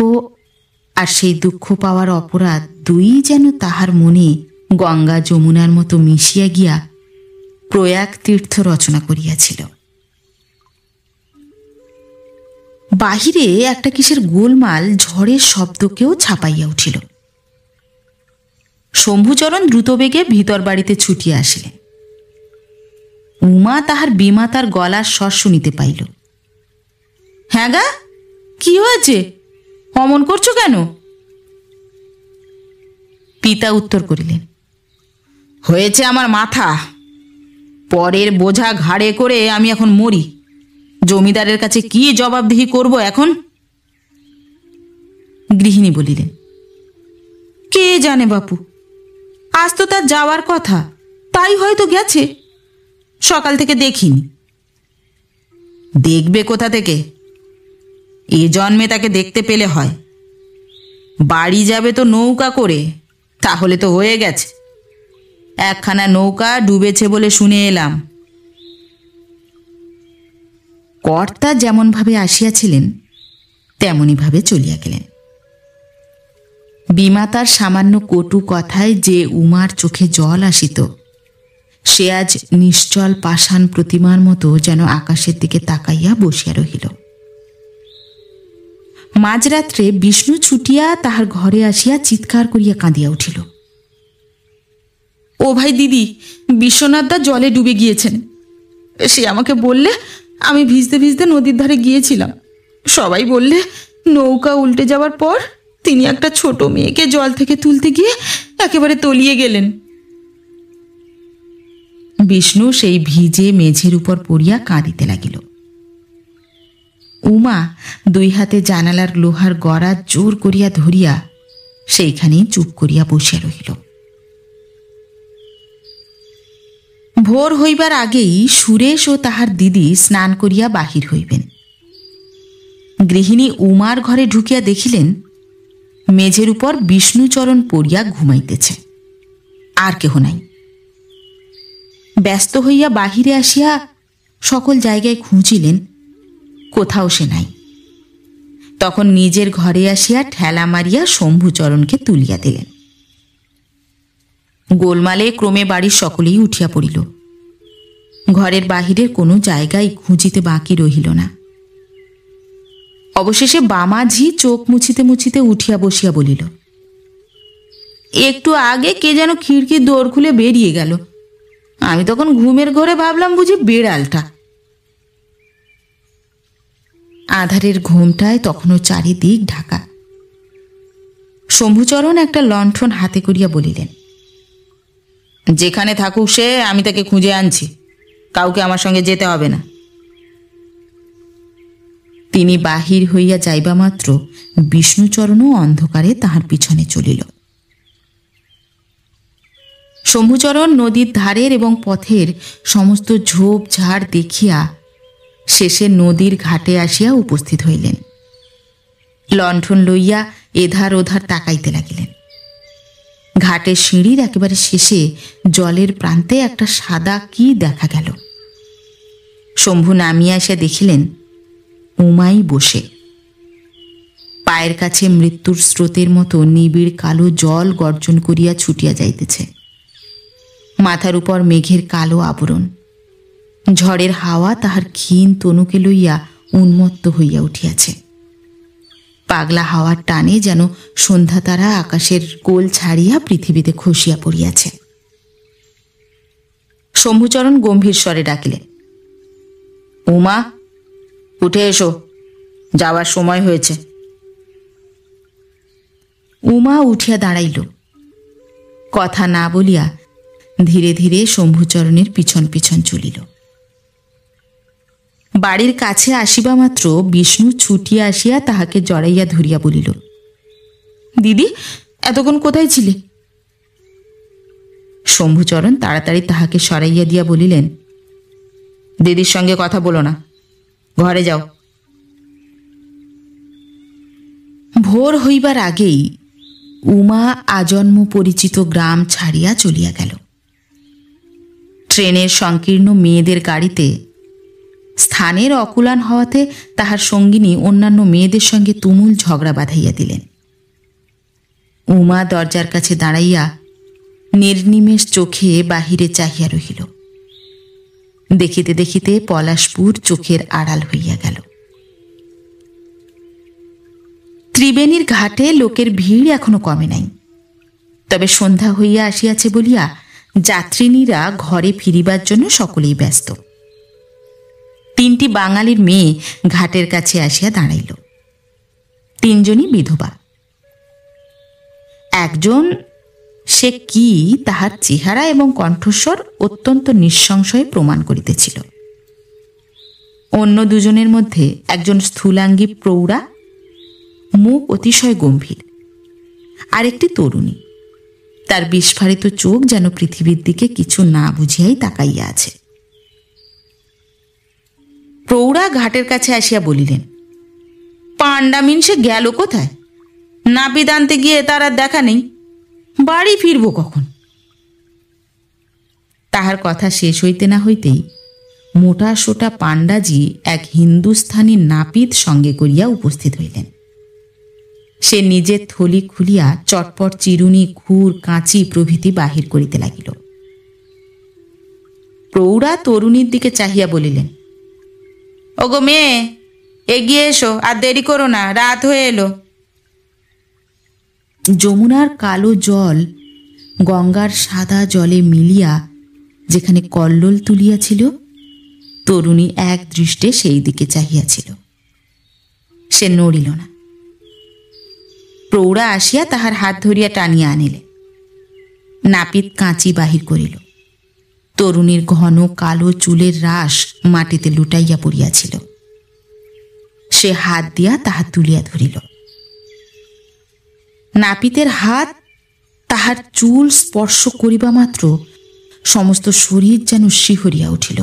আর সেই দুঃখ পাওয়ার অপরাধ দুই যেন তাহার মনে গঙ্গা যমুনার মতো মিশিয়া গিয়া প্রয়াগ তীর্থ রচনা করিয়াছিল। বাহিরে একটা কিসের গোলমাল ঝড়ের শব্দকেও ছাপাইয়া উঠিল। শম্ভুচরণ দ্রুতবেগে ভিতর বাড়িতে ছুটিয়া আসিলেন। উমা তাহার বিমাতার গলার স্বর শুনিতে পাইল। হ্যাঁ গা, কি হয়েছে? অমন করছো কেন? পিতা উত্তর করিলেন, হয়েছে আমার মাথা। পরের বোঝা ঘাড়ে করে আমি এখন মরি। জমিদারের কাছে কি জবাবদিহি করব এখন? গৃহিণী বলিলেন, কে জানে বাপু, আজ তো তার যাওয়ার কথা, তাই হয়তো গেছে। সকাল থেকে দেখিনি। দেখবে কোথা থেকে? এ জন্মে তাকে দেখতে পেলে হয়। বাড়ি যাবে তো নৌকা করে, তাহলে তো হয়ে গেছে। একখানা নৌকা ডুবেছে বলে শুনে এলাম। কর্তা যেমনভাবে আসিয়াছিলেন তেমনি ভাবে চলিয়া গেলেন। বিমাতার সামান্য কটু কথায় যে উমার চোখে জল আসিত, সে আজ নিশ্চল পাষাণ প্রতিমার মতো যেন আকাশের দিকে তাকাইয়া বসিয়া রহিল। মাঝরাত্রে বিষ্ণু ছুটিয়া তাহার ঘরে আসিয়া চিৎকার করিয়া কাঁদিয়া উঠিল, ও ভাই দিদি, বিশ্বনাথদা জলে ডুবে গিয়েছেন। সে আমাকে বললে, আমি ভিজতে ভিজতে নদীর ধারে গিয়েছিলাম। সবাই বললে নৌকা উল্টে যাওয়ার পর তিনি একটা ছোট মেয়েকে জল থেকে তুলতে গিয়ে একেবারে তলিয়ে গেলেন। বিষ্ণু সেই ভিজে মেঝের উপর পড়িয়া কাঁদিতে লাগিল। উমা দুই হাতে জানালার লোহার গড়া জোর করিয়া ধরিয়া সেইখানেই চুপ করিয়া বসিয়া রহিল। ভোর হইবার আগেই সুরেশ ও তাহার দিদি স্নান করিয়া বাহির হইবেন। গৃহিণী উমার ঘরে ঢুকিয়া দেখিলেন মেঝের উপর বিষ্ণুচরণ পড়িয়া ঘুমাইতেছে, আর কেহ নাই। ব্যস্ত হইয়া বাহিরে আসিয়া সকল জায়গায় খুঁজিলেন, কোথাও সে নাই। তখন নিজের ঘরে আসিয়া ঠেলা মারিয়া শম্ভুচরণকে তুলিয়া দিলেন। গোলমালে ক্রমে বাড়ির সকলেই উঠিয়া পড়িল। ঘরের বাহিরের কোনো জায়গায় খুঁজিতে বাকি রহিল না। অবশেষে বামাঝি চোখ মুছিতে মুছিতে উঠিয়া বসিয়া বলিল, একটু আগে কে যেন খিড়কির দোর খুলে বেরিয়ে গেল। আমি তখন ঘুমের ঘরে ভাবলাম বুঝি বেড়ালটা। আধারের ঘুমটায় তখনও চারিদিক ঢাকা। শম্ভুচরণ একটা লণ্ঠন হাতে করিয়া বলিলেন, যেখানে থাকুক সে, আমি তাকে খুঁজে আনছি, কাউকে আমার সঙ্গে যেতে হবে না। তিনি বাহির হইয়া যাইবা মাত্র বিষ্ণুচরণও অন্ধকারে তাহার পিছনে চলিল। শম্ভুচরণ নদীর ধারের এবং পথের সমস্ত ঝোপ ঝাড় দেখিয়া শেষে নদীর ঘাটে আসিয়া উপস্থিত হইলেন। লণ্ঠন লইয়া এধার ওধার তাকাইতে লাগিলেন। ঘাটের সিঁড়ির একেবারে শেষে জলের প্রান্তে একটা সাদা কি দেখা গেল। শম্ভু নামিয়া এসে দেখিলেন উমাই বসে। পায়ের কাছে মৃত্যুর স্রোতের মতো নিবিড় কালো জল গর্জন করিয়া ছুটিয়া যাইতেছে। মাথার উপর মেঘের কালো আবরণ। ঝড়ের হাওয়া তাহার ক্ষীণ তনুকে লইয়া উন্মত্ত হইয়া উঠিয়াছে। পাগলা হাওয়ার টানে যেন সন্ধ্যা তারা আকাশের কোল ছাড়িয়া পৃথিবীতে খসিয়া পড়িয়াছে। শম্ভুচরণ গম্ভীর স্বরে ডাকিলেন, উমা, উঠে এসো, যাওয়ার সময় হয়েছে। উমা উঠিয়া দাঁড়াইল। কথা না বলিয়া ধীরে ধীরে শম্ভুচরণের পিছন পিছন চলিল। বাড়ির কাছে আসিবা মাত্র বিষ্ণু ছুটিয়া আসিয়া তাহাকে জড়াইয়া ধরিয়া বলিল, দিদি, এতক্ষণ কোথায় ছিলে? শম্ভুচরণ তাড়াতাড়ি তাহাকে সরাইয়া দিয়া বলিলেন, দিদির সঙ্গে কথা বলো না, ঘরে যাও। ভোর হইবার আগেই উমা আজন্ম পরিচিত গ্রাম ছাড়িয়া চলিয়া গেল। ট্রেনের সংকীর্ণ মেয়েদের গাড়িতে স্থানের অকুলান হওয়াতে তাহার সঙ্গিনী অন্যান্য মেয়েদের সঙ্গে তুমুল ঝগড়া বাঁধাইয়া দিলেন। উমা দরজার কাছে দাঁড়াইয়া নির্নিমেষ চোখে বাহিরে চাহিয়া রহিল। দেখিতে দেখিতে পলাশপুর চোখের আড়াল হইয়া গেল। ত্রিবেণীর ঘাটে লোকের ভিড় এখনো কমে নাই। তবে সন্ধ্যা হইয়া আসিয়াছে বলিয়া যাত্রিনীরা ঘরে ফিরিবার জন্য সকলেই ব্যস্ত। তিনটি বাঙালির মেয়ে ঘাটের কাছে আসিয়া দাঁড়াইল। তিনজনই বিধবা। একজন, সে কি তাহার চেহারা এবং কণ্ঠস্বর অত্যন্ত নিঃসংশয়ে প্রমাণ করিতেছিল। অন্য দুজনের মধ্যে একজন স্থূলাঙ্গী প্রৌঢ়া, মুখ অতিশয় গম্ভীর, আর একটি তরুণী, তার বিস্ফারিত চোখ যেন পৃথিবীর দিকে কিছু না বুঝিয়াই তাকাইয়া আছে। প্রৌঢ়া ঘাটের কাছে আসিয়া বলিলেন, পাণ্ডামিন সে গেল কোথায়? নাপিত আনতে গিয়ে তার আর দেখা নেই। বাড়ি ফিরব কখন? তাহার কথা শেষ হইতে না হইতেই মোটা সোটা পাণ্ডাজি এক হিন্দুস্থানী নাপিত সঙ্গে করিয়া উপস্থিত হইলেন। সে নিজের থলি খুলিয়া চটপট চিরুনি, খুর, কাঁচি প্রভৃতি বাহির করিতে লাগিল। প্রৌঢ়া তরুণীর দিকে চাহিয়া বলিলেন, ওগো মেয়ে, এগিয়ে এসো, আর দেরি করো না, রাত হয়ে এলো। যমুনার কালো জল গঙ্গার সাদা জলে মিলিয়া যেখানে কল্লোল তুলিয়াছিল, তরুণী এক দৃষ্টে সেই দিকে চাহিয়াছিল। সে নড়িল না। প্রৌঢ়া আসিয়া তাহার হাত ধরিয়া টানিয়া আনিলে। নাপিত কাঁচি বাহির করিল। তরুণীর ঘন কালো চুলের রাশ মাটিতে লুটাইয়া পড়িয়াছিল। সে হাত দিয়া তাহা তুলিয়া ধরিল। নাপিতের হাত তাহার চুল স্পর্শ করিবা মাত্র সমস্ত শরীর যেন শিহরিয়া উঠিল।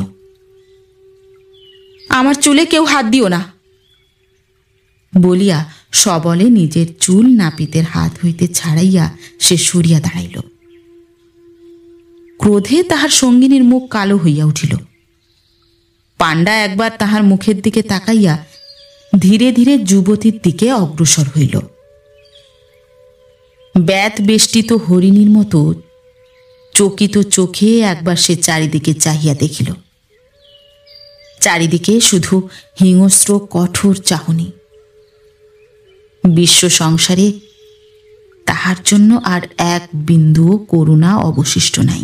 আমার চুলে কেউ হাত দিও না বলিয়া সবলে নিজের চুল নাপিতের হাত হইতে ছাড়াইয়া সে সরিয়া দাঁড়াইল। ক্রোধে তাহার সঙ্গিনীর মুখ কালো হইয়া উঠিল। পাণ্ডা একবার তাহার মুখের দিকে তাকাইয়া ধীরে ধীরে যুবতীর দিকে অগ্রসর হইল। ব্যাত বেষ্টিত হরিণীর মতো চকিত চোখে একবার সে চারিদিকে চাহিয়া দেখিল। চারিদিকে শুধু হিংস্র কঠোর চাহনি। বিশ্ব সংসারে তাহার জন্য আর এক বিন্দুও করুণা অবশিষ্ট নাই।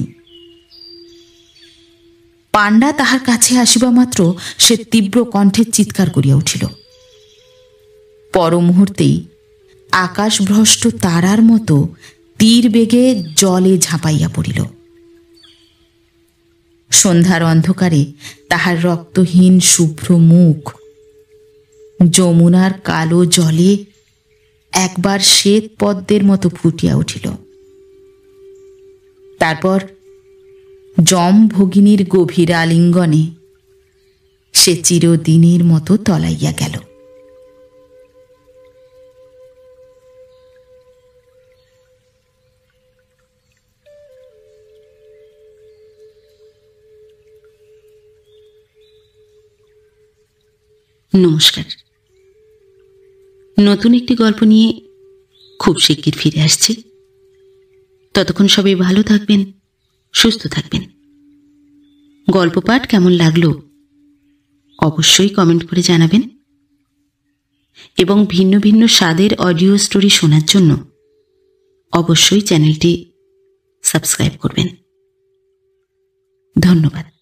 পাণ্ডা তাহার কাছে আসিবা মাত্র সে তীব্র কণ্ঠে চিৎকার করিয়া উঠিল। পর মুহূর্তেই আকাশভ্রষ্ট তারার মতো তীর বেগে জলে ঝাঁপাইয়া পড়িল। সন্ধ্যার অন্ধকারে তাহার রক্তহীন শুভ্র মুখ যমুনার কালো জলে একবার শ্বেত পদ্মের মতো ফুটিয়া উঠিল। তারপর যম ভগিনীর গভীর আলিঙ্গনে সে চিরদিনের মতো তলাইয়া গেল। নমস্কার। নতুন একটি গল্প নিয়ে খুব শিগগির ফিরে আসছি। ততক্ষণ সবাই ভালো থাকবেন, সুস্থ থাকবেন। গল্প পাঠ কেমন লাগলো অবশ্যই কমেন্ট করে জানাবেন এবং ভিন্ন ভিন্ন স্বাদের অডিও স্টোরি শোনার জন্য অবশ্যই চ্যানেলটি সাবস্ক্রাইব করবেন। ধন্যবাদ।